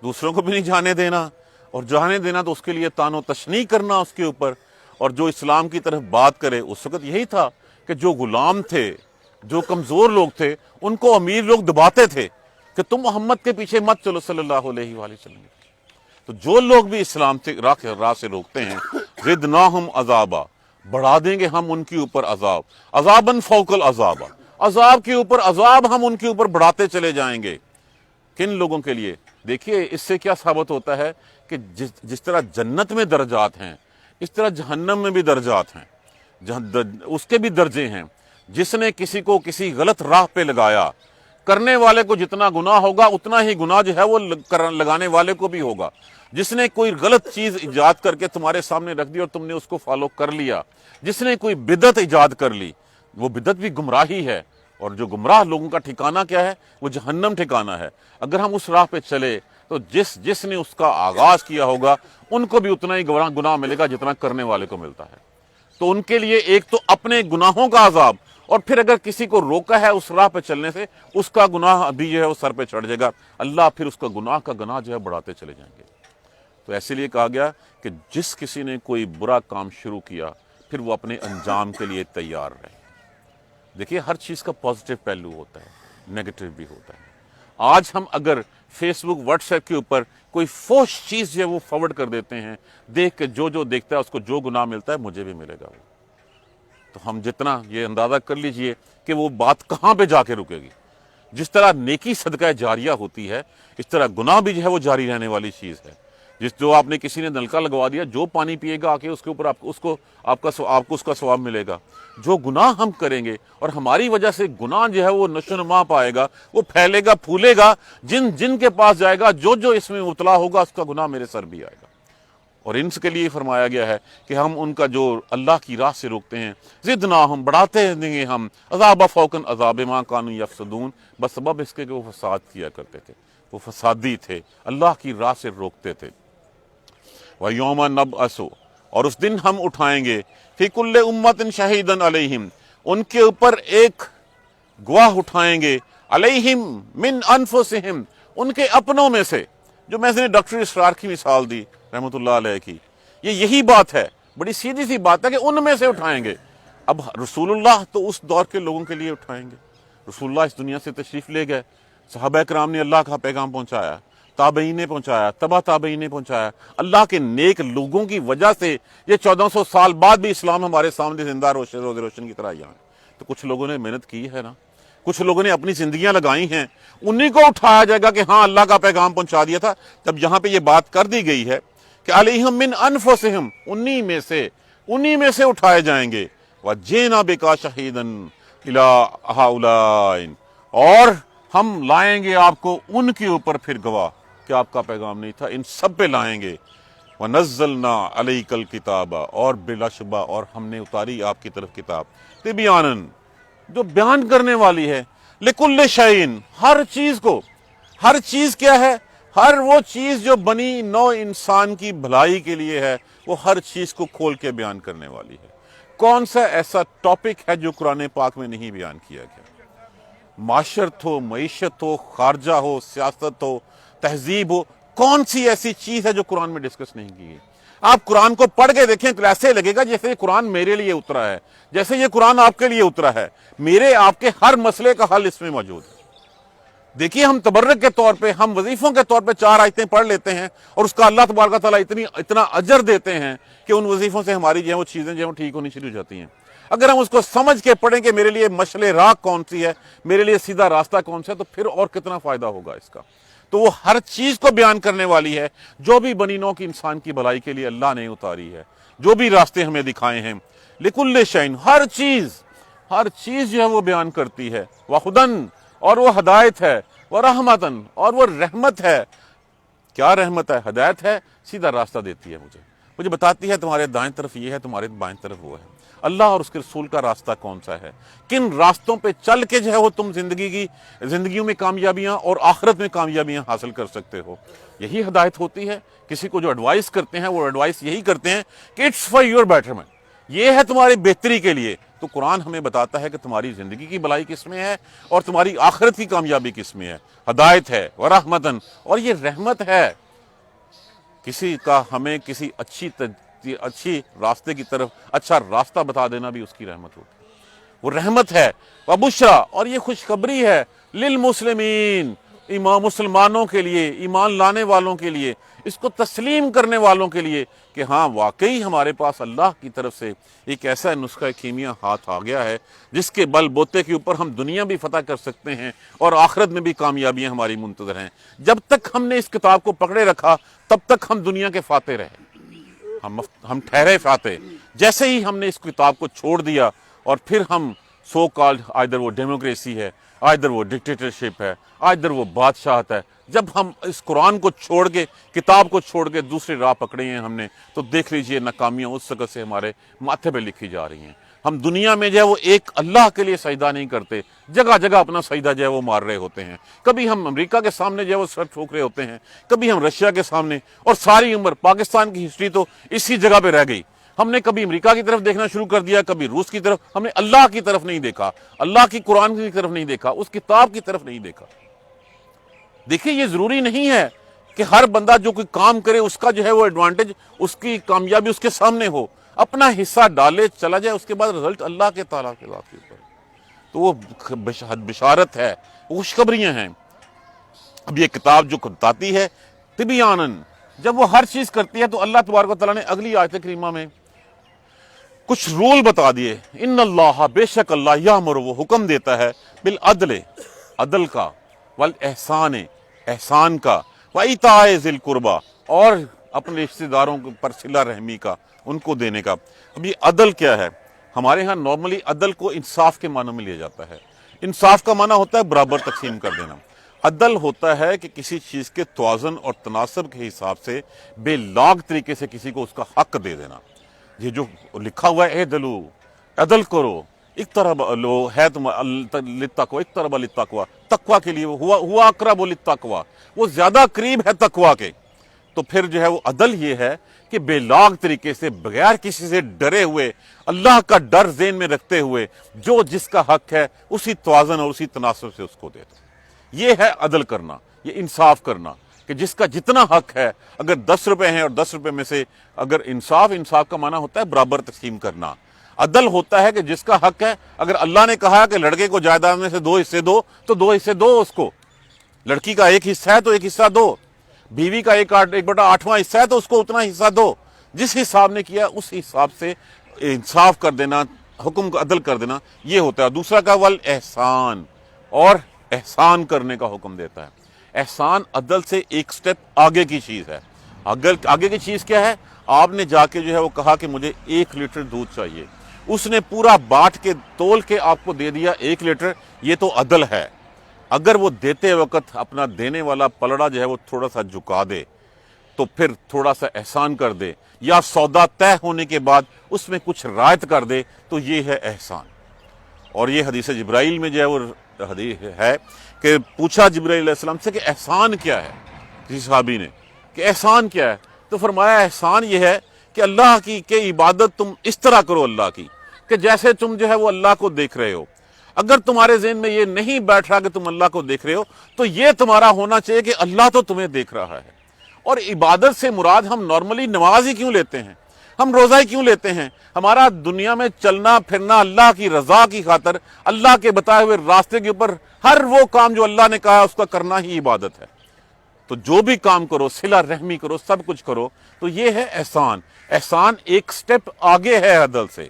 دوسروں کو بھی نہیں جانے دینا، اور جانے دینا تو اس کے لیے تان و تشنیع کرنا اس کے اوپر. اور جو اسلام کی طرف بات کرے، اس وقت یہی تھا کہ جو غلام تھے، جو کمزور لوگ تھے، ان کو امیر لوگ دباتے تھے کہ تم محمد کے پیچھے مت چلو صلی اللہ علیہ وآلہ وسلم. تو جو لوگ بھی اسلام سے راہ سے روکتے ہیں، زدناہم عذابا، بڑھا دیں گے ہم ان کے اوپر عذاب، عذاباً فوق العذاب، عذاب کے اوپر عذاب ہم ان کے اوپر بڑھاتے چلے جائیں گے. کن لوگوں کے لیے؟ دیکھیے اس سے کیا ثابت ہوتا ہے کہ جس طرح جنت میں درجات ہیں، اس طرح جہنم میں بھی درجات ہیں، اس کے بھی درجے ہیں. جس نے کسی کو کسی غلط راہ پہ لگایا، کرنے والے کو جتنا گناہ ہوگا اتنا ہی گناہ جو ہے وہ لگانے والے کو بھی ہوگا. جس نے کوئی غلط چیز ایجاد کر کے تمہارے سامنے رکھ دی اور تم نے اس کو فالو کر لیا، جس نے کوئی بدعت ایجاد کر لی، وہ بدعت بھی گمراہی ہے. اور جو گمراہ لوگوں کا ٹھکانہ کیا ہے؟ وہ جہنم ٹھکانہ ہے. اگر ہم اس راہ پہ چلے تو جس نے اس کا آغاز کیا ہوگا ان کو بھی اتنا ہی گناہ ملے گا جتنا کرنے والے کو ملتا ہے. تو ان کے لیے ایک تو اپنے گناہوں کا عذاب، اور پھر اگر کسی کو روکا ہے اس راہ پہ چلنے سے، اس کا گناہ بھی جو ہے وہ سر پہ چڑھ جائے گا. اللہ پھر اس کا گناہ جو ہے بڑھاتے چلے جائیں گے. تو ایسے لیے کہا گیا کہ جس کسی نے کوئی برا کام شروع کیا پھر وہ اپنے انجام کے لیے تیار رہے. دیکھیے ہر چیز کا پازیٹیو پہلو ہوتا ہے، نیگیٹو بھی ہوتا ہے. آج ہم اگر فیس بک، واٹس ایپ کے اوپر کوئی فوش چیز جو ہے وہ فارورڈ کر دیتے ہیں، دیکھ کے جو دیکھتا ہے اس کو جو گناہ ملتا ہے مجھے بھی ملے گا. تو ہم جتنا یہ اندازہ کر لیجئے کہ وہ بات کہاں پہ جا کے رکے گی. جس طرح نیکی صدقہ جاریہ ہوتی ہے، اس طرح گناہ بھی جو ہے وہ جاری رہنے والی چیز ہے. جو آپ نے کسی نے نلکا لگوا دیا، جو پانی پیے گا آ کے اس کے اوپر آپ کو اس کا ثواب ملے گا. جو گناہ ہم کریں گے اور ہماری وجہ سے گناہ جو ہے وہ نشو و نما پائے گا، وہ پھیلے گا، پھولے گا، جن کے پاس جائے گا، جو اس میں مبتلا ہوگا اس کا گناہ میرے سر بھی آئے گا. اور ان کے لیے فرمایا گیا ہے کہ ہم ان کا جو اللہ کی راہ سے روکتے ہیں، زدناہم، بڑھاتے دیں گے ہم، عذاب فوقاً عذاب ما کانوا یفسدون، بسبب اس کے کہ وہ فساد کیا کرتے تھے، وہ فسادی تھے، اللہ کی راہ سے روکتے تھے. وَيَوْمَ نَبْعَثُ، اور اس دن ہم اٹھائیں گے، فِي كُلِّ أُمَّةٍ شَهِيدًا عَلَيْهِمْ، ان کے اوپر ایک گواہ اٹھائیں گے، علیہم من انفسہم، ان کے اپنوں میں سے. جو میں نے ڈاکٹر اسرار کی مثال دی رحمۃ اللہ علیہ کی، یہی بات ہے، بڑی سیدھی سی بات ہے کہ ان میں سے اٹھائیں گے. اب رسول اللہ تو اس دور کے لوگوں کے لیے اٹھائیں گے. رسول اللہ اس دنیا سے تشریف لے گئے، صحابہ کرام نے اللہ کا پیغام پہنچایا، تابعین نے پہنچایا، تبع تابعین نے پہنچایا. اللہ کے نیک لوگوں کی وجہ سے یہ 1400 سال بعد بھی اسلام ہمارے سامنے زندہ روز روشن کی طرح یہاں ہے. تو کچھ لوگوں نے محنت کی ہے نا، کچھ لوگوں نے اپنی زندگیاں لگائی ہیں، انہی کو اٹھایا جائے گا کہ ہاں اللہ کا پیغام پہنچا دیا تھا. جب یہاں پہ یہ بات کر دی گئی ہے کہ علیہم من انفسہم، انہی میں سے اٹھائے جائیں گے. وَجِئْنَا بِكَ شَهِيدًا إِلَىٰ هَٰؤُلَاءِ، اور ہم لائیں گے آپ کو ان کے اوپر پھر گواہ کہ آپ کا پیغام نہیں تھا، ان سب پہ لائیں گے. وَنَزَّلْنَا عَلَيْكَ الْكِتَابَ، اور بلا شبہ اور ہم نے اتاری آپ کی طرف کتاب، تِبْيَانًا، جو بیان کرنے والی ہے، لِكُلِّ شَيْءٍ، ہر چیز کو. ہر چیز کیا ہے؟ ہر وہ چیز جو بنی نو انسان کی بھلائی کے لیے ہے، وہ ہر چیز کو کھول کے بیان کرنے والی ہے. کون سا ایسا ٹاپک ہے جو قرآن پاک میں نہیں بیان کیا گیا؟ معاشرت ہو، معیشت ہو، خارجہ ہو، سیاست ہو، تہذیب ہو، کون سی ایسی چیز ہے جو قرآن میں ڈسکس نہیں کی گئی؟ آپ قرآن کو پڑھ کے دیکھیں تو ایسے لگے گا جیسے یہ قرآن میرے لیے اترا ہے، جیسے یہ قرآن آپ کے لیے اترا ہے، میرے آپ کے ہر مسئلے کا حل اس میں موجود ہے۔ دیکھیے ہم تبرک کے طور پہ، ہم وظیفوں کے طور پہ 4 آیتیں پڑھ لیتے ہیں اور اس کا اللہ تبارک و تعالیٰ اتنا اجر دیتے ہیں کہ ان وظیفوں سے ہماری جو ہے وہ چیزیں جو ہے وہ ٹھیک ہونی شروع ہو جاتی ہیں۔ اگر ہم اس کو سمجھ کے پڑھیں کہ میرے لیے مشعل راہ کون سی ہے، میرے لیے سیدھا راستہ کون سا ہے، تو پھر اور کتنا فائدہ ہوگا اس کا۔ تو وہ ہر چیز کو بیان کرنے والی ہے جو بھی بنی نوع کی انسان کی بھلائی کے لیے اللہ نے اتاری ہے، جو بھی راستے ہمیں دکھائے ہیں۔ لکل شیء، ہر چیز جو ہے وہ بیان کرتی ہے۔ وہدن، اور وہ ہدایت ہے، ورحمتن، اور وہ رحمت ہے۔ کیا رحمت ہے؟ ہدایت ہے، سیدھا راستہ دیتی ہے، مجھے بتاتی ہے تمہارے دائیں طرف یہ ہے، تمہارے بائیں طرف وہ ہے۔ اللہ اور اس کے رسول کا راستہ کون سا ہے، کن راستوں پہ چل کے جو ہے وہ تم زندگیوں میں کامیابیاں اور آخرت میں کامیابیاں حاصل کر سکتے ہو، یہی ہدایت ہوتی ہے۔ کسی کو جو ایڈوائس کرتے ہیں وہ ایڈوائس یہی کرتے ہیں کہ اٹس فار یور بیٹرمنٹ، یہ ہے تمہاری بہتری کے لیے۔ تو قرآن ہمیں بتاتا ہے کہ تمہاری زندگی کی بھلائی کس میں ہے اور تمہاری آخرت کی کامیابی کس میں ہے۔ ہدایت ہے، ورحمتن، اور یہ رحمت ہے۔ کسی کا ہمیں کسی اچھی راستے کی طرف اچھا راستہ بتا دینا بھی اس کی رحمت ہوتی ہے، وہ رحمت ہے۔ وبشرا، اور یہ خوشخبری ہے، للمسلمین، مسلمانوں کے لیے، ایمان لانے والوں کے لیے، اس کو تسلیم کرنے والوں کے لیے کہ ہاں واقعی ہمارے پاس اللہ کی طرف سے ایک ایسا نسخہ کیمیا ہاتھ آ گیا ہے جس کے بل بوتے کے اوپر ہم دنیا بھی فتح کر سکتے ہیں اور آخرت میں بھی کامیابیاں ہماری منتظر ہیں۔ جب تک ہم نے اس کتاب کو پکڑے رکھا تب تک ہم دنیا کے فاتح رہے، ہم ٹھہرے فاتح۔ جیسے ہی ہم نے اس کتاب کو چھوڑ دیا اور پھر ہم سو کالڈ، آئدر وہ ڈیموکریسی ہے، آئدر وہ ڈکٹیٹرشپ ہے، آئدر وہ بادشاہت ہے، جب ہم اس قرآن کو چھوڑ کے، کتاب کو چھوڑ کے دوسری راہ پکڑے ہیں ہم نے، تو دیکھ لیجئے ناکامیاں اس وقت سے ہمارے ماتھے پہ لکھی جا رہی ہیں۔ ہم دنیا میں جو ہے وہ ایک اللہ کے لیے سجدہ نہیں کرتے، جگہ جگہ اپنا سجدہ جو ہے وہ مار رہے ہوتے ہیں۔ کبھی ہم امریکہ کے سامنے جو ہے وہ سر ٹھوک رہے ہوتے ہیں، کبھی ہم رشیا کے سامنے، اور ساری عمر پاکستان کی ہسٹری تو اسی جگہ پہ رہ گئی۔ ہم نے کبھی امریکہ کی طرف دیکھنا شروع کر دیا، کبھی روس کی طرف، ہم نے اللہ کی طرف نہیں دیکھا، اللہ کی قرآن کی طرف نہیں دیکھا، اس کتاب کی طرف نہیں دیکھا۔ دیکھیں یہ ضروری نہیں ہے کہ ہر بندہ جو کوئی کام کرے اس کا جو ہے وہ ایڈوانٹیج، اس کی کامیابی اس کے سامنے ہو، اپنا حصہ ڈالے چلا جائے، اس کے بعد رزلٹ اللہ کے تعالیٰ کے ذات کے اوپر۔ تو وہ بشارت ہے، وہ خوشخبریاں ہیں۔ اب یہ کتاب جو بتاتی ہے طبیانن، جب وہ ہر چیز کرتی ہے تو اللہ تبارک و تعالیٰ نے اگلی آیت کریمہ میں کچھ رول بتا دیے۔ ان اللہ، بے شک اللہ، یامر، وہ حکم دیتا ہے، بالعدل، عدل کا، والاحسان، احسان کا، وایتاء ذی القربی، اور اپنے رشتہ داروں پر صلہ رحمی کا، ان کو دینے کا۔ اب یہ عدل کیا ہے؟ ہمارے ہاں نارملی عدل کو انصاف کے معنی میں لیا جاتا ہے۔ انصاف کا معنی ہوتا ہے برابر تقسیم کر دینا۔ عدل ہوتا ہے کہ کسی چیز کے توازن اور تناسب کے حساب سے بے لاگ طریقے سے کسی کو اس کا حق دے دینا۔ یہ جو لکھا ہوا ہے اعدلوا، عدل کرو، اقترب لو ہے تم للتقوی، اقترب للتقوی، تقوی کے لیے ہوا اقرب للتقوی، وہ زیادہ قریب ہے تقوی کے۔ تو پھر جو ہے وہ عدل یہ ہے کہ بے لاگ طریقے سے، بغیر کسی سے ڈرے ہوئے، اللہ کا ڈر ذہن میں رکھتے ہوئے، جو جس کا حق ہے اسی توازن اور اسی تناسب سے اس کو دے دو۔ یہ ہے عدل کرنا، یہ انصاف کرنا، کہ جس کا جتنا حق ہے، اگر 10 روپے ہیں اور 10 روپے میں سے اگر انصاف کا معنی ہوتا ہے برابر تقسیم کرنا۔ عدل ہوتا ہے کہ جس کا حق ہے، اگر اللہ نے کہا کہ لڑکے کو جائیداد میں سے 2 حصے دو تو 2 حصے دو اس کو، لڑکی کا 1 حصہ ہے تو 1 حصہ دو، بیوی کا 1/8واں حصہ ہے تو اس کو اتنا حصہ دو۔ جس حساب نے کیا اس حساب سے انصاف کر دینا، حکم کو عدل کر دینا، یہ ہوتا ہے۔ دوسرا کا والاحسان، اور احسان کرنے کا حکم دیتا ہے۔ احسان عدل سے ایک سٹیپ آگے کی چیز ہے۔ آگے کی چیز کیا ہے؟ آپ نے جا کے جو ہے وہ کہا کہ مجھے 1 لیٹر دودھ چاہیے، اس نے پورا باٹ کے تول کے آپ کو دے دیا 1 لیٹر، یہ تو عدل ہے۔ اگر وہ دیتے وقت اپنا دینے والا پلڑا جو ہے وہ تھوڑا سا جھکا دے تو پھر تھوڑا سا احسان کر دے، یا سودا طے ہونے کے بعد اس میں کچھ رعایت کر دے، تو یہ ہے احسان۔ اور یہ حدیث جبرائیل میں جو ہے وہ حدیث ہے کہ پوچھا جبرائیل علیہ السلام سے کہ احسان کیا ہے، کسی صحابی نے کہ احسان کیا ہے، تو فرمایا احسان یہ ہے کہ اللہ کی کہ عبادت تم اس طرح کرو اللہ کی کہ جیسے تم جو ہے وہ اللہ کو دیکھ رہے ہو۔ اگر تمہارے ذہن میں یہ نہیں بیٹھ رہا کہ تم اللہ کو دیکھ رہے ہو، تو یہ تمہارا ہونا چاہیے کہ اللہ تو تمہیں دیکھ رہا ہے، اور عبادت سے مراد ہم نارملی نماز ہی کیوں لیتے ہیں، ہم روزہ ہی کیوں لیتے ہیں؟ ہمارا دنیا میں چلنا پھرنا اللہ کی رضا کی خاطر، اللہ کے بتائے ہوئے راستے کے اوپر ہر وہ کام جو اللہ نے کہا اس کا کرنا ہی عبادت ہے۔ تو جو بھی کام کرو، صلہ رحمی کرو، سب کچھ کرو، تو یہ ہے احسان۔ احسان ایک سٹیپ آگے ہے عدل سے۔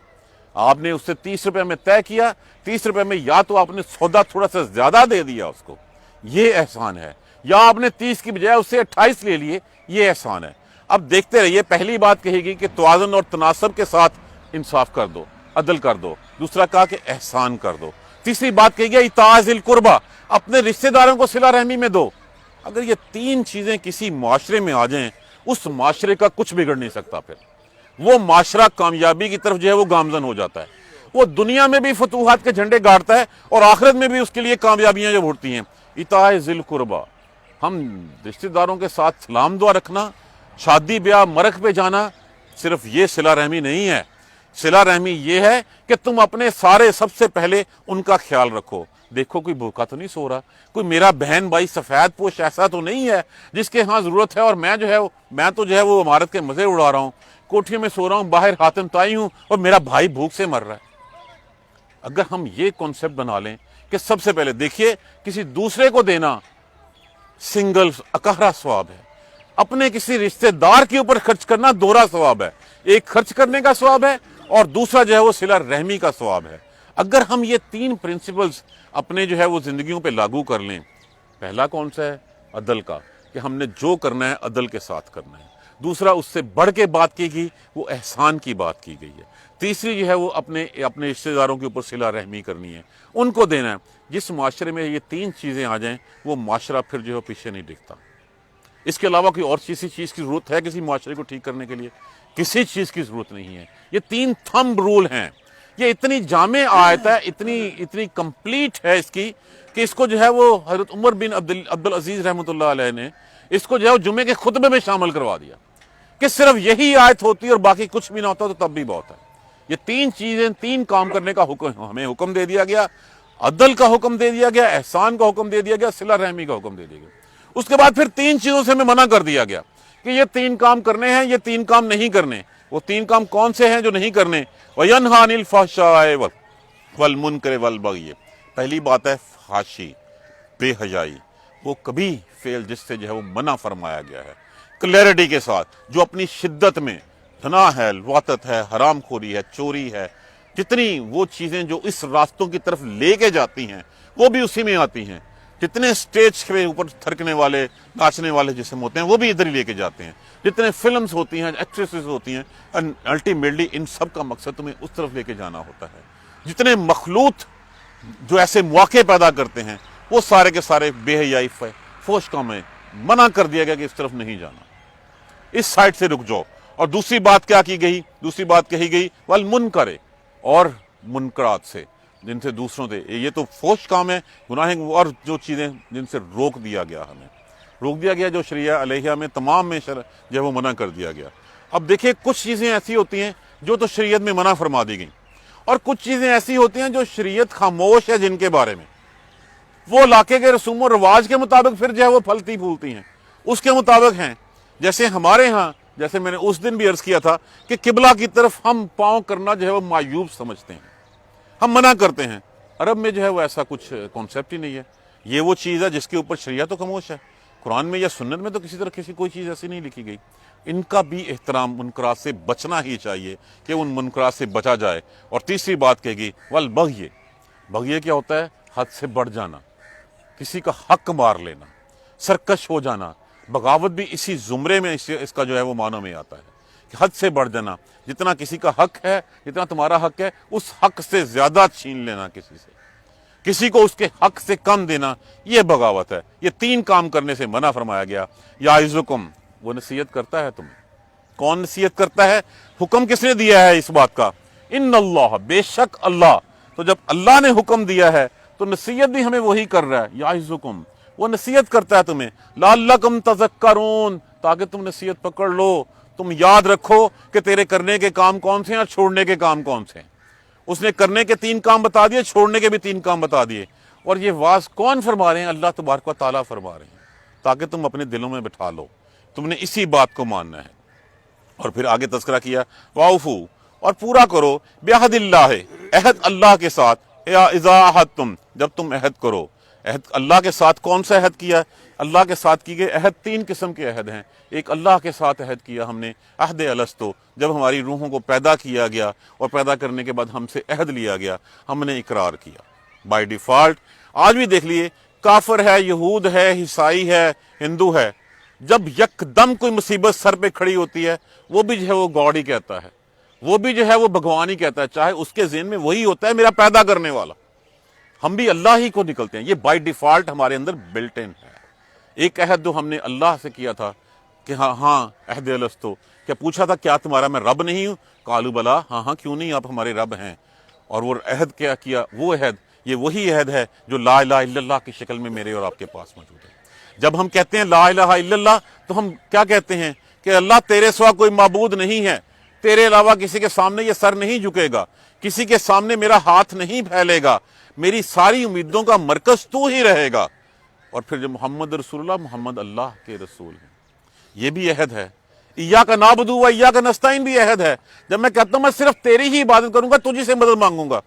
آپ نے اس سے 30 روپے میں طے کیا، 30 روپے میں یا تو آپ نے سودا تھوڑا سا زیادہ دے دیا اس کو، یہ احسان ہے، یا آپ نے 30 کی بجائے اس سے 28 لے لیے، یہ احسان ہے۔ اب دیکھتے رہیے، پہلی بات کہی گئی کہ توازن اور تناسب کے ساتھ انصاف کر دو، عدل کر دو۔ دوسرا کہا کہ احسان کر دو۔ تیسری بات کہی گئی اطاعت ذی القربہ، اپنے رشتہ داروں کو صلہ رحمی میں دو۔ اگر یہ تین چیزیں کسی معاشرے میں آ جائیں، اس معاشرے کا کچھ بگڑ نہیں سکتا، پھر وہ معاشرہ کامیابی کی طرف جو ہے وہ گامزن ہو جاتا ہے۔ وہ دنیا میں بھی فتوحات کے جھنڈے گاڑتا ہے اور آخرت میں بھی اس کے لیے کامیابیاں جب اٹھتی ہیں۔ اطاعت ذی القربہ، ہم رشتہ داروں کے ساتھ سلام دعا رکھنا، شادی بیاہ مرگ پہ جانا، صرف یہ صلہ رحمی نہیں ہے۔ صلہ رحمی یہ ہے کہ تم اپنے سارے سب سے پہلے ان کا خیال رکھو۔ دیکھو کوئی بھوکا تو نہیں سو رہا، کوئی میرا بہن بھائی سفید پوش ایسا تو نہیں ہے جس کے ہاں ضرورت ہے اور میں تو جو ہے وہ عمارت کے مزے اڑا رہا ہوں، کوٹھی میں سو رہا ہوں، باہر حاتم تائی ہوں اور میرا بھائی بھوک سے مر رہا ہے۔ اگر ہم یہ کانسیپٹ بنا لیں کہ سب سے پہلے دیکھیے، کسی دوسرے کو دینا سنگل اکہرا ثواب ہے، اپنے کسی رشتہ دار کے اوپر خرچ کرنا دوہرا ثواب ہے۔ ایک خرچ کرنے کا ثواب ہے اور دوسرا جو ہے وہ صلہ رحمی کا ثواب ہے۔ اگر ہم یہ تین پرنسپلز اپنے جو ہے وہ زندگیوں پہ لاگو کر لیں، پہلا کون سا ہے؟ عدل کا، کہ ہم نے جو کرنا ہے عدل کے ساتھ کرنا ہے۔ دوسرا، اس سے بڑھ کے بات کی گئی، وہ احسان کی بات کی گئی ہے۔ تیسری جو ہے وہ اپنے رشتہ داروں کے اوپر صلہ رحمی کرنی ہے، ان کو دینا ہے۔ جس معاشرے میں یہ تین چیزیں آ جائیں، وہ معاشرہ پھر جو ہے پیچھے نہیں ڈگتا۔ اس کے علاوہ کوئی اور کسی چیز کی ضرورت ہے کسی معاشرے کو ٹھیک کرنے کے لیے؟ کسی چیز کی ضرورت نہیں ہے۔ یہ تین تھمب رول ہیں۔ یہ اتنی جامع آیت ہے، اتنی کمپلیٹ ہے اس کی، کہ اس کو جو ہے وہ حضرت عمر بن عبدالعزیز رحمۃ اللہ علیہ نے اس کو جو ہے وہ جمعے کے خطبے میں شامل کروا دیا کہ صرف یہی آیت ہوتی اور باقی کچھ بھی نہ ہوتا تو تب بھی بہت ہے۔ یہ تین چیزیں، تین کام کرنے کا حکم ہمیں حکم دے دیا گیا، عدل کا حکم دے دیا گیا، احسان کا حکم دے دیا گیا، صلہ رحمی کا حکم دے دیا گیا۔ اس کے بعد پھر تین چیزوں سے ہمیں منع کر دیا گیا کہ یہ تین کام کرنے ہیں، یہ تین کام نہیں کرنے۔ وہ تین کام کون سے ہیں جو نہیں کرنے؟ وَيَنْهَا عَنِ الْفَحْشَاءِ وَالْمُنْكَرِ وَالْبَغْيِ۔ پہلی بات ہے فحاشی، بے حیائی، وہ کبھی فعل جس سے جو ہے وہ منع فرمایا گیا ہے، کلیئرٹی کے ساتھ، جو اپنی شدت میں زنا ہے، لواطت ہے، حرام خوری ہے، چوری ہے، جتنی وہ چیزیں جو اس راستوں کی طرف لے کے جاتی ہیں وہ بھی اسی میں آتی ہیں۔ جتنے سٹیج کے اوپر تھرکنے والے، ناچنے والے جسم ہوتے ہیں وہ بھی ادھر ہی لے کے جاتے ہیں۔ جتنے فلمز ہوتی ہیں، ایکٹریسز ہوتی ہیں، الٹیمیٹلی ان سب کا مقصد تمہیں اس طرف لے کے جانا ہوتا ہے۔ جتنے مخلوط جو ایسے مواقع پیدا کرتے ہیں، وہ سارے کے سارے بے حیائی فحش کام میں منع کر دیا گیا کہ اس طرف نہیں جانا، اس سائڈ سے رک جاؤ۔ اور دوسری بات کیا کی گئی؟ دوسری بات کہی گئی والمنکر، اور منکرات سے، جن سے دوسروں سے، یہ تو فحش کام ہے، گناہ، اور جو چیزیں جن سے روک دیا گیا، ہمیں روک دیا گیا، جو شریعہ علیہ میں تمام میں جو ہے وہ منع کر دیا گیا۔ اب دیکھیں، کچھ چیزیں ایسی ہوتی ہیں جو تو شریعت میں منع فرما دی گئیں، اور کچھ چیزیں ایسی ہوتی ہیں جو شریعت خاموش ہے جن کے بارے میں، وہ علاقے کے رسوم و رواج کے مطابق پھر جو ہے وہ پھلتی پھولتی ہیں، اس کے مطابق ہیں۔ جیسے ہمارے ہاں، جیسے میں نے اس دن بھی عرض کیا تھا کہ قبلہ کی طرف ہم پاؤں کرنا جو ہے وہ معیوب سمجھتے ہیں، ہم منع کرتے ہیں۔ عرب میں جو ہے وہ ایسا کچھ کانسیپٹ ہی نہیں ہے۔ یہ وہ چیز ہے جس کے اوپر شریعت تو خاموش ہے، قرآن میں یا سنت میں تو کسی طرح کوئی چیز ایسی نہیں لکھی گئی۔ ان کا بھی احترام، منکرات سے بچنا ہی چاہیے کہ ان منکرات سے بچا جائے۔ اور تیسری بات کہے گی والبغی، بغی کیا ہوتا ہے؟ حد سے بڑھ جانا، کسی کا حق مار لینا، سرکش ہو جانا۔ بغاوت بھی اسی زمرے میں اس کا جو ہے وہ معنی میں آتا ہے کہ حد سے بڑھ جانا، جتنا کسی کا حق ہے، جتنا تمہارا حق ہے، اس حق سے زیادہ چھین لینا کسی سے، کسی کو اس کے حق سے کم دینا، یہ بغاوت ہے۔ یہ تین کام کرنے سے منع فرمایا گیا۔ یعظکم، وہ نصیحت کرتا ہے تمہیں۔ کون نصیحت کرتا ہے؟ حکم کس نے دیا ہے اس بات کا؟ ان اللہ، بے شک اللہ۔ تو جب اللہ نے حکم دیا ہے تو نصیحت بھی ہمیں وہی کر رہا ہے۔ یعظکم، وہ نصیحت کرتا ہے تمہیں، لعلکم تذکرون، تاکہ تم نصیحت پکڑ لو، تم یاد رکھو کہ تیرے کرنے کے کام کون سے ہیں اور چھوڑنے کے کام کون سے ہیں۔ اس نے کرنے کے تین کام بتا دیے، چھوڑنے کے بھی تین کام بتا دیے۔ اور یہ واز کون فرما رہے ہیں؟ اللہ تبارک و تعالیٰ فرما رہے ہیں، تاکہ تم اپنے دلوں میں بٹھا لو تم نے اسی بات کو ماننا ہے۔ اور پھر آگے تذکرہ کیا واؤفو، اور پورا کرو بعہد اللہ، عہد اللہ کے ساتھ، یا اذا عہدتم، جب تم عہد کرو۔ عہد اللہ کے ساتھ کون سا عہد کیا؟ اللہ کے ساتھ کی گئے عہد تین قسم کے عہد ہیں۔ ایک اللہ کے ساتھ عہد کیا ہم نے عہد الستو، جب ہماری روحوں کو پیدا کیا گیا اور پیدا کرنے کے بعد ہم سے عہد لیا گیا، ہم نے اقرار کیا بائی ڈیفالٹ۔ آج بھی دیکھ لیے، کافر ہے، یہود ہے، عیسائی ہے، ہندو ہے، جب یک دم کوئی مصیبت سر پہ کھڑی ہوتی ہے، وہ بھی جو ہے وہ گاڈ ہی کہتا ہے، وہ بھی جو ہے وہ بھگوان ہی کہتا ہے، چاہے اس کے ذہن میں وہی ہوتا ہے میرا پیدا کرنے والا۔ ہم بھی اللہ ہی کو نکلتے ہیں، یہ بائی ڈیفالٹ ہمارے اندر بلٹ ان ہے۔ ایک عہد جو ہم نے اللہ سے کیا تھا کہ ہاں عہد الستو، کیا پوچھا تھا کیا تمہارا میں رب نہیں ہوں؟ قالوا بلا، ہاں کیوں نہیں، آپ ہمارے رب ہیں۔ اور وہ عہد کیا کیا؟ وہ عہد، یہ وہی عہد ہے جو لا الہ الا اللہ کی شکل میں میرے اور آپ کے پاس موجود ہے۔ جب ہم کہتے ہیں لا الہ الا اللہ تو ہم کیا کہتے ہیں؟ کہ اللہ تیرے سوا کوئی معبود نہیں ہے، تیرے علاوہ کسی کے سامنے یہ سر نہیں جھکے گا، کسی کے سامنے میرا ہاتھ نہیں پھیلے گا، میری ساری امیدوں کا مرکز تو ہی رہے گا۔ اور پھر جب محمد رسول اللہ، محمد اللہ کے رسول ہیں، یہ بھی عہد ہے۔ ایاک نعبد و ایاک نستعین بھی عہد ہے۔ جب میں کہتا ہوں میں صرف تیری ہی عبادت کروں گا، تجھی سے مدد مانگوں گا،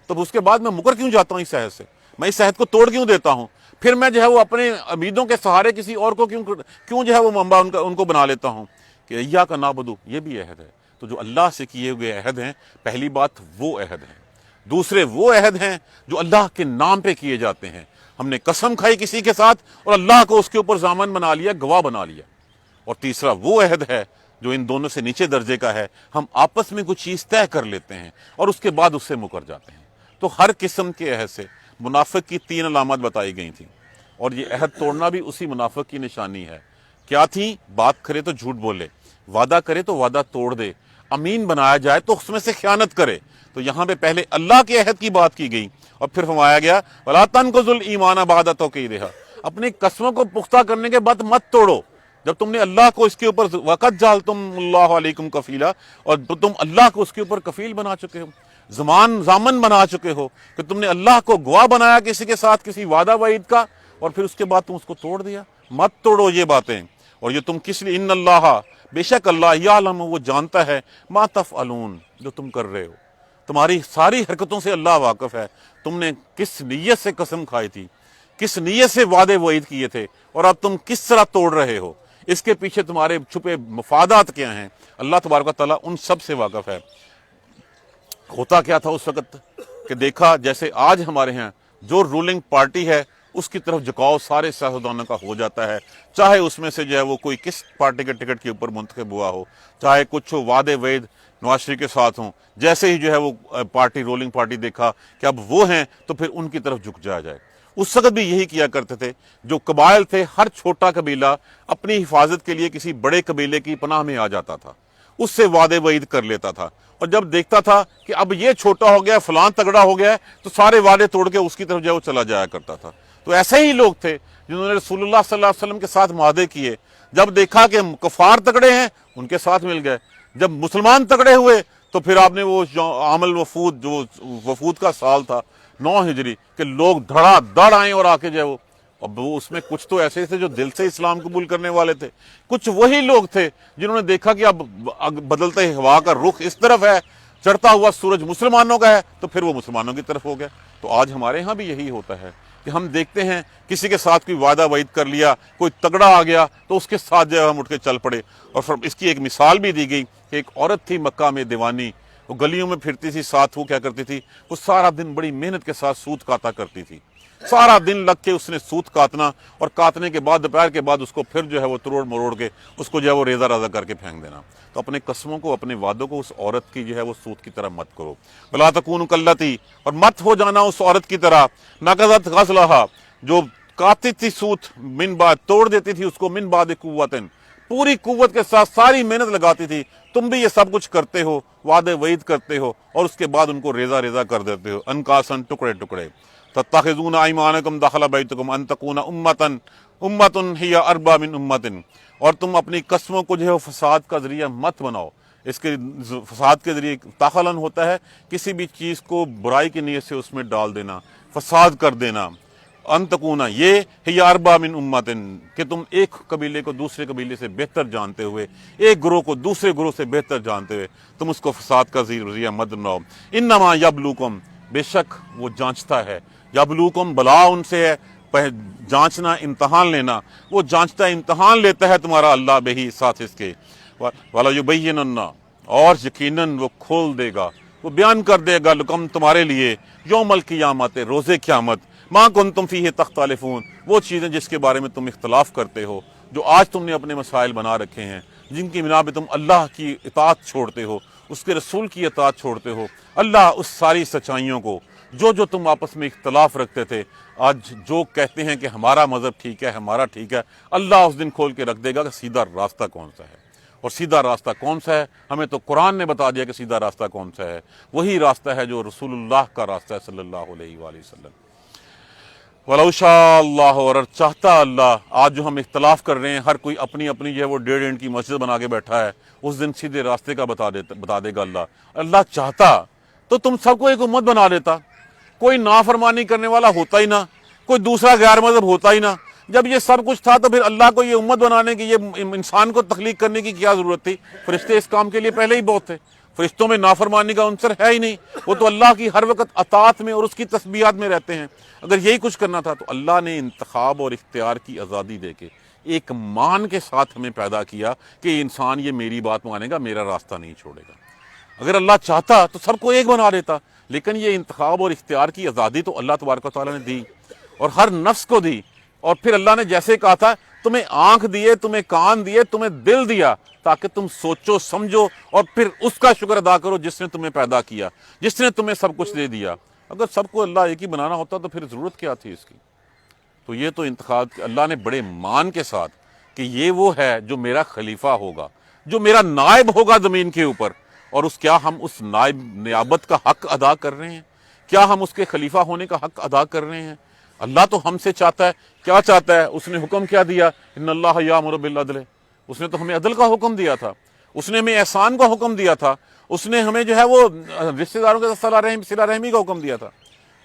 تو اس کے بعد میں مکر کیوں جاتا ہوں اس عہد سے؟ میں اس عہد کو توڑ کیوں دیتا ہوں؟ پھر میں جو ہے وہ اپنے امیدوں کے سہارے کسی اور کو کیوں جو ہے وہ منبع ان کو بنا لیتا ہوں؟ کہ ایاک نعبد، یہ بھی عہد ہے۔ تو جو اللہ سے کیے ہوئے عہد ہیں، پہلی بات وہ عہد ہیں۔ دوسرے وہ عہد ہیں جو اللہ کے نام پہ کیے جاتے ہیں۔ ہم نے قسم کھائی کسی کے ساتھ اور اللہ کو اس کے اوپر ضامن بنا لیا، گواہ بنا لیا۔ اور تیسرا وہ عہد ہے جو ان دونوں سے نیچے درجے کا ہے، ہم آپس میں کچھ چیز طے کر لیتے ہیں اور اس کے بعد اس سے مکر جاتے ہیں۔ تو ہر قسم کے عہد سے منافق کی 3 علامات بتائی گئی تھیں، اور یہ عہد توڑنا بھی اسی منافق کی نشانی ہے۔ کیا تھی؟ بات کرے تو جھوٹ بولے، وعدہ کرے تو وعدہ توڑ دے، امین بنایا جائے تو اس میں سے خیانت کرے۔ تو یہاں پہ پہلے اللہ کے عہد کی بات کی گئی اور پھر فرمایا گیا وَلَا تَنْقُضُوا الْإِيمَانَ بَعْدَ تَوْكِيدِهَا، اپنی قسموں کو پختہ کرنے کے بعد مت توڑو۔ جب تم نے اللہ کو اس کے اوپر وَقَدْ جَعَلْتُمُ اللَّهَ عَلَيْكُمْ كَفِيلًا، اور تم اللہ کو اس کے اوپر کفیل بنا چکے ہو، ضامن بنا چکے ہو، کہ تم نے اللہ کو گواہ بنایا کسی کے ساتھ کسی وعدہ وعید کا، اور پھر اس کے بعد تم اس کو توڑ دیا۔ مت توڑو یہ باتیں۔ اور یہ تم کس لیے؟ ان اللہ، بے شک اللہ، یعلم، وہ جانتا ہے، ما تفعلون، جو تم کر رہے ہو، تمہاری ساری حرکتوں سے اللہ واقف ہے۔ تم نے کس نیت سے قسم کھائی تھی، کس نیت سے وعدے وعید کیے تھے، اور اب تم کس طرح توڑ رہے ہو، اس کے پیچھے تمہارے چھپے مفادات کیا ہیں، اللہ تبارک و تعالیٰ ان سب سے واقف ہے۔ ہوتا کیا تھا اس وقت کہ دیکھا جیسے آج ہمارے ہیں جو رولنگ پارٹی ہے اس کی طرف جھکاؤ سارے سیاستدانوں کا ہو جاتا ہے، چاہے اس میں سے جو ہے وہ کوئی کس پارٹی کے ٹکٹ کے اوپر منتخب ہوا ہو، چاہے کچھ وعدے وعید نواز شریف کے ساتھ ہوں، جیسے ہی جو ہے وہ پارٹی رولنگ پارٹی دیکھا کہ اب وہ ہیں تو پھر ان کی طرف جھک جایا جائے۔ اس وقت بھی یہی کیا کرتے تھے، جو قبائل تھے ہر چھوٹا قبیلہ اپنی حفاظت کے لیے کسی بڑے قبیلے کی پناہ میں آ جاتا تھا، اس سے وعدے وعید کر لیتا تھا، اور جب دیکھتا تھا کہ اب یہ چھوٹا ہو گیا، فلان تگڑا ہو گیا ہے، تو سارے وعدے توڑ کے اس کی طرف جو ہے وہ چلا جایا کرتا تھا۔ تو ایسے ہی لوگ تھے جنہوں نے رسول اللہ صلی اللہ علیہ وسلم کے ساتھ معاہدے کیے، جب دیکھا کہ کفار تگڑے ہیں ان کے ساتھ مل گئے، جب مسلمان تگڑے ہوئے تو پھر آپ نے وہ عام الوفود، جو وفود کا سال تھا 9 ہجری، کہ لوگ دھڑا دھڑ آئیں اور آ کے جو ہے وہ، اب وہ اس میں کچھ تو ایسے تھے جو دل سے اسلام قبول کرنے والے تھے، کچھ وہی لوگ تھے جنہوں نے دیکھا کہ اب بدلتے ہوا کا رخ اس طرف ہے، چڑھتا ہوا سورج مسلمانوں کا ہے، تو پھر وہ مسلمانوں کی طرف ہو گیا۔ تو آج ہمارے ہاں بھی یہی ہوتا ہے کہ ہم دیکھتے ہیں کسی کے ساتھ کوئی وعدہ وعید کر لیا، کوئی تگڑا آ گیا تو اس کے ساتھ جو ہے ہم اٹھ کے چل پڑے۔ اور پھر اس کی ایک مثال بھی دی گئی کہ ایک عورت تھی مکہ میں دیوانی، وہ گلیوں میں پھرتی تھی، ساتھ وہ کیا کرتی تھی، وہ سارا دن بڑی محنت کے ساتھ سوت کاتا کرتی تھی، سارا دن لگ کے اس نے سوت کاتنا، اور کاتنے کے بعد دوپہر کے بعد اس کو پھر جو ہے وہ تروڑ مروڑ کے اس کو جو ہے وہ ریزہ رازہ کر کے پھینک دینا۔ تو اپنے قسموں کو، اپنے وعدوں کو اس عورت کی جو ہے وہ سوت کی طرح مت کرو۔ وَلَا تَكُونُوا كَالَّتِي، اور مت ہو جانا اس عورت کی طرح، نَقَضَتْ غَزْلَهَا، جو کاتی تھی سوت، من بعد، توڑ دیتی تھی اس کو، من بعد قوتن، پوری قوت کے ساتھ ساری محنت لگاتی تھی۔ تم بھی یہ سب کچھ کرتے ہو، وعدے وعید کرتے ہو، اور اس کے بعد ان کو ریزہ ریزہ کر دیتے ہو، انکاسن، ٹکڑے ٹکڑے۔ تتخذون ایمانکم دخل بیتکم ان تکون امۃ ہی اربا من امۃ، اور تم اپنی قسموں کو جو ہے فساد کا ذریعہ مت بناؤ۔ اس کے فساد کے ذریعے تخلن ہوتا ہے کسی بھی چیز کو برائی کی نیت سے اس میں ڈال دینا، فساد کر دینا، ان تکونا یہ ہی اربا من امتن کہ تم ایک قبیلے کو دوسرے قبیلے سے بہتر جانتے ہوئے، ایک گروہ کو دوسرے گروہ سے بہتر جانتے ہوئے تم اس کو فساد کا ذریعہ مت بناؤ۔ انما یبلوکم بے شک وہ جانچتا ہے، یبلوکم بلا ان سے ہے، جانچنا امتحان لینا، وہ جانچتا ہے امتحان لیتا ہے تمہارا اللہ بہی ساتھ اس کے، وَلَا يُبَيِّنَنَّ اور یقیناً وہ کھول دے گا، وہ بیان کر دے گا لکم تمہارے لیے یوم القیامت روز قیامت ما کنتم فیہ تختلفون وہ چیزیں جس کے بارے میں تم اختلاف کرتے ہو، جو آج تم نے اپنے مسائل بنا رکھے ہیں، جن کی بنا پہ تم اللہ کی اطاعت چھوڑتے ہو، اس کے رسول کی اطاعت چھوڑتے ہو، اللہ اس ساری سچائیوں کو جو تم آپس میں اختلاف رکھتے تھے، آج جو کہتے ہیں کہ ہمارا مذہب ٹھیک ہے، ہمارا ٹھیک ہے، اللہ اس دن کھول کے رکھ دے گا کہ سیدھا راستہ کون سا ہے۔ اور سیدھا راستہ کون سا ہے؟ ہمیں تو قرآن نے بتا دیا کہ سیدھا راستہ کون سا ہے، وہی راستہ ہے جو رسول اللہ کا راستہ ہے صلی اللہ علیہ وآلہ وسلم۔ وَلَوْ شَاءَ اللَّهُ اور چاہتا اللہ، آج جو ہم اختلاف کر رہے ہیں، ہر کوئی اپنی اپنی جو ہے وہ ڈیڑھ اینٹ کی مسجد بنا کے بیٹھا ہے، اس دن سیدھے راستے کا بتا دے گا اللہ۔ اللہ چاہتا تو تم سب کو ایک امت بنا دیتا، کوئی نافرمانی کرنے والا ہوتا ہی نہ، کوئی دوسرا غیر مذہب ہوتا ہی نہ۔ جب یہ سب کچھ تھا تو پھر اللہ کو یہ امت بنانے کی، یہ انسان کو تخلیق کرنے کی کیا ضرورت تھی؟ فرشتے اس کام کے لیے پہلے ہی بہت تھے، فرشتوں میں نافرمانی کا عنصر ہے ہی نہیں، وہ تو اللہ کی ہر وقت اطاعت میں اور اس کی تسبیحات میں رہتے ہیں۔ اگر یہی کچھ کرنا تھا تو اللہ نے انتخاب اور اختیار کی آزادی دے کے ایک مان کے ساتھ ہمیں پیدا کیا کہ انسان یہ میری بات مانے گا، میرا راستہ نہیں چھوڑے گا۔ اگر اللہ چاہتا تو سب کو ایک بنا دیتا، لیکن یہ انتخاب اور اختیار کی آزادی تو اللہ تبارک و تعالیٰ نے دی اور ہر نفس کو دی۔ اور پھر اللہ نے جیسے کہا تھا تمہیں آنکھ دیے، تمہیں کان دیے، تمہیں دل دیا تاکہ تم سوچو سمجھو اور پھر اس کا شکر ادا کرو جس نے تمہیں پیدا کیا، جس نے تمہیں سب کچھ دے دیا۔ اگر سب کو اللہ ایک ہی بنانا ہوتا تو پھر ضرورت کیا تھی اس کی؟ تو یہ تو انتخاب اللہ نے بڑے مان کے ساتھ کہ یہ وہ ہے جو میرا خلیفہ ہوگا، جو میرا نائب ہوگا زمین کے اوپر، اور کیا ہم اس نیابت کا حق ادا کر رہے ہیں؟ کیا ہم اس کے خلیفہ ہونے کا حق ادا کر رہے ہیں؟ اللہ تو ہم سے چاہتا ہے، کیا چاہتا ہے؟ اس نے حکم کیا دیا؟ ان اللہ یامر بالعدل، اس نے تو ہمیں عدل کا حکم دیا تھا، اس نے ہمیں احسان کا حکم دیا تھا، اس نے ہمیں جو ہے وہ رشتہ داروں کے ساتھ صلہ رحمی کا حکم دیا تھا،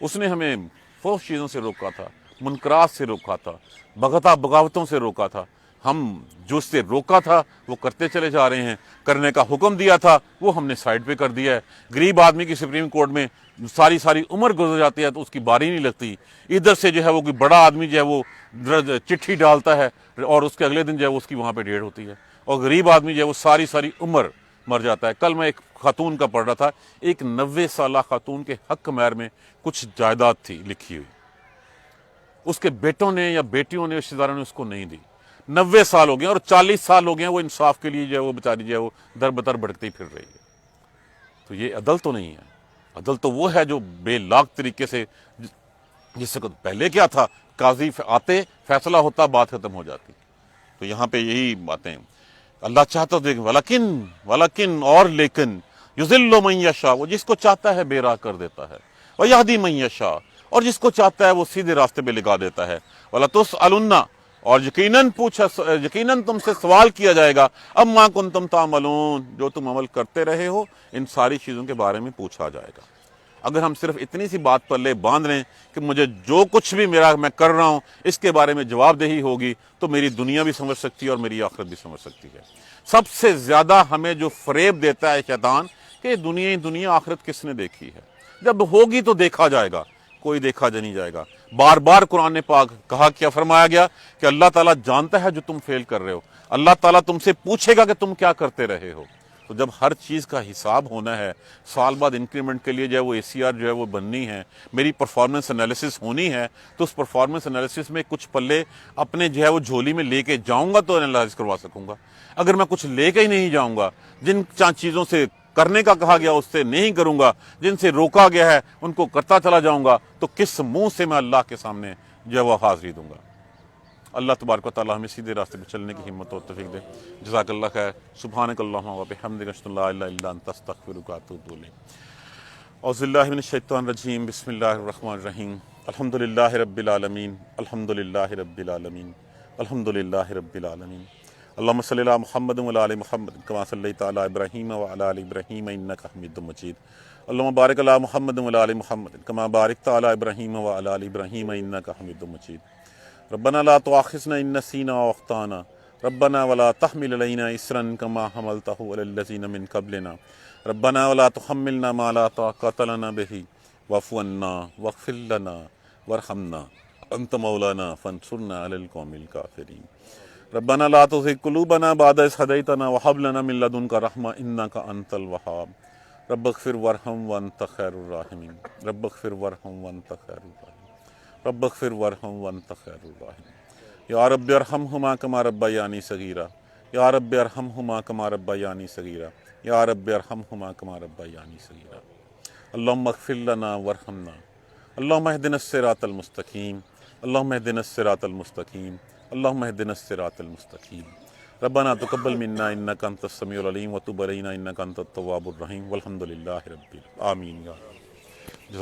اس نے ہمیں فحش چیزوں سے روکا تھا، منکرات سے روکا تھا، بغاوتوں سے روکا تھا۔ ہم جو اس سے روکا تھا وہ کرتے چلے جا رہے ہیں، کرنے کا حکم دیا تھا وہ ہم نے سائڈ پہ کر دیا ہے۔ غریب آدمی کی سپریم کورٹ میں ساری عمر گزر جاتی ہے تو اس کی باری نہیں لگتی، ادھر سے جو ہے وہ کوئی بڑا آدمی جو ہے وہ چٹھی ڈالتا ہے اور اس کے اگلے دن جو ہے وہ اس کی وہاں پہ ڈیٹ ہوتی ہے، اور غریب آدمی جو ہے وہ ساری عمر مر جاتا ہے۔ کل میں ایک خاتون کا پڑھ رہا تھا، ایک 90 سالہ خاتون کے حق مہر میں کچھ جائیداد تھی لکھی ہوئی، اس کے بیٹوں نے یا بیٹیوں نے رشتہ داروں نے اس کو نہیں دی، 90 سال ہو گئے اور 40 سال ہو گئے وہ انصاف کے لیے جو ہے وہ بیچاری جو ہے وہ در بدر بھٹکتی پھر رہی ہے۔ تو یہ عدل تو نہیں ہے، عدل تو وہ ہے جو بے لاگ طریقے سے، جس سے پہلے کیا تھا، قاضی آتے فیصلہ ہوتا بات ختم ہو جاتی۔ تو یہاں پہ یہی باتیں اللہ چاہتا تو ولیکن اور لیکن یذل من یشاء وہ جس کو چاہتا ہے بے راہ کر دیتا ہے، ویہدی من یشاء اور جس کو چاہتا ہے وہ سیدھے راستے پہ لگا دیتا ہے، وَلَتُسْأَلُنَّ اور یقیناً تم سے سوال کیا جائے گا، اما کنتم تعملون جو تم عمل کرتے رہے ہو، ان ساری چیزوں کے بارے میں پوچھا جائے گا۔ اگر ہم صرف اتنی سی بات پر لے باندھ لیں کہ مجھے جو کچھ بھی میں کر رہا ہوں اس کے بارے میں جواب دہی ہوگی، تو میری دنیا بھی سمجھ سکتی ہے اور میری آخرت بھی سمجھ سکتی ہے۔ سب سے زیادہ ہمیں جو فریب دیتا ہے شیطان کہ دنیا آخرت کس نے دیکھی ہے، جب ہوگی تو دیکھا جائے گا، کوئی دیکھا نہیں جائے گا۔ بار بار قرآن پاک کہا، کیا فرمایا گیا کہ اللہ تعالیٰ جانتا ہے جو تم فیل کر رہے ہو، اللہ تعالیٰ تم سے پوچھے گا کہ تم کیا کرتے رہے ہو۔ تو جب ہر چیز کا حساب ہونا ہے، سال بعد انکریمنٹ کے لیے جو ہے وہ ACR جو ہے وہ بننی ہے، میری پرفارمنس انالیسس ہونی ہے، تو اس پرفارمنس انالیسس میں کچھ پلے اپنے جو ہے وہ جھولی میں لے کے جاؤں گا تو انالائز کروا سکوں گا۔ اگر میں کچھ لے کے ہی نہیں جاؤں گا، جن چیزوں سے کرنے کا کہا گیا اس سے نہیں کروں گا، جن سے روکا گیا ہے ان کو کرتا چلا جاؤں گا، تو کس منہ سے میں اللہ کے سامنے جو ہے وہ حاضری دوں گا؟ اللہ تبارک و تعالیٰ ہمیں سیدھے راستے پہ چلنے کی ہمت و توفیق دے۔ جزاک اللہ خیر۔ سبحانک اللہم و بحمدک اشہد ان لا الہ الا انت استغفرک و اتوب الیک۔ اعوذ باللہ من الشیطان الرجیم، بسم اللہ الرحمن الرحیم۔ الحمدللہ رب العالمین، الحمدللہ رب العالمین، الحمدللہ رب العالمین۔ اللهم صل على محمد وعلى آل محمد كما صليت على إبراهيم وعلى آل إبراهيم إنك حميد مجيد. اللهم بارك على محمد وعلى آل محمد كما باركت على إبراهيم وعلى آل إبراهيم إنك حميد مجيد. ربنا لا تؤاخذنا إن نسينا وأخطأنا ربنا ولا تحمل علينا إصرا كما حملته على الذين من قبلنا ربنا ولا تحملنا ما لا طاقة لنا به واعف عنا واغفر لنا وارحمنا أنت مولانا فانصرنا على القوم الكافرين. ربنا لا تزغ قلوبنا بعد إذ هديتنا وهب لنا من لدنك رحمة إنك أنت الوهاب. رب اغفر وارحم وأنت خير الراحمين. رب اغفر وارحم وأنت خير الراحمين. رب اغفر وارحم وأنت خير الراحمين. یا رب ارحمہما کما ربیانی صغیرا. یا رب ارحمہما کما ربیانی صغیرا. یا رب ارحمہما کما ربیانی صغیرا. اللہم اغفر لنا وارحمنا. اللہم اہدنا الصراط المستقیم. اللہم اہدنا الصراط المستقیم. اللہم اہدنا الصراط المستقیم. ربنا تقبل منا انک انت السمیع العلیم وتب علینا انک انت التواب الرحیم والحمد للہ رب العالمین. آمین یا رب.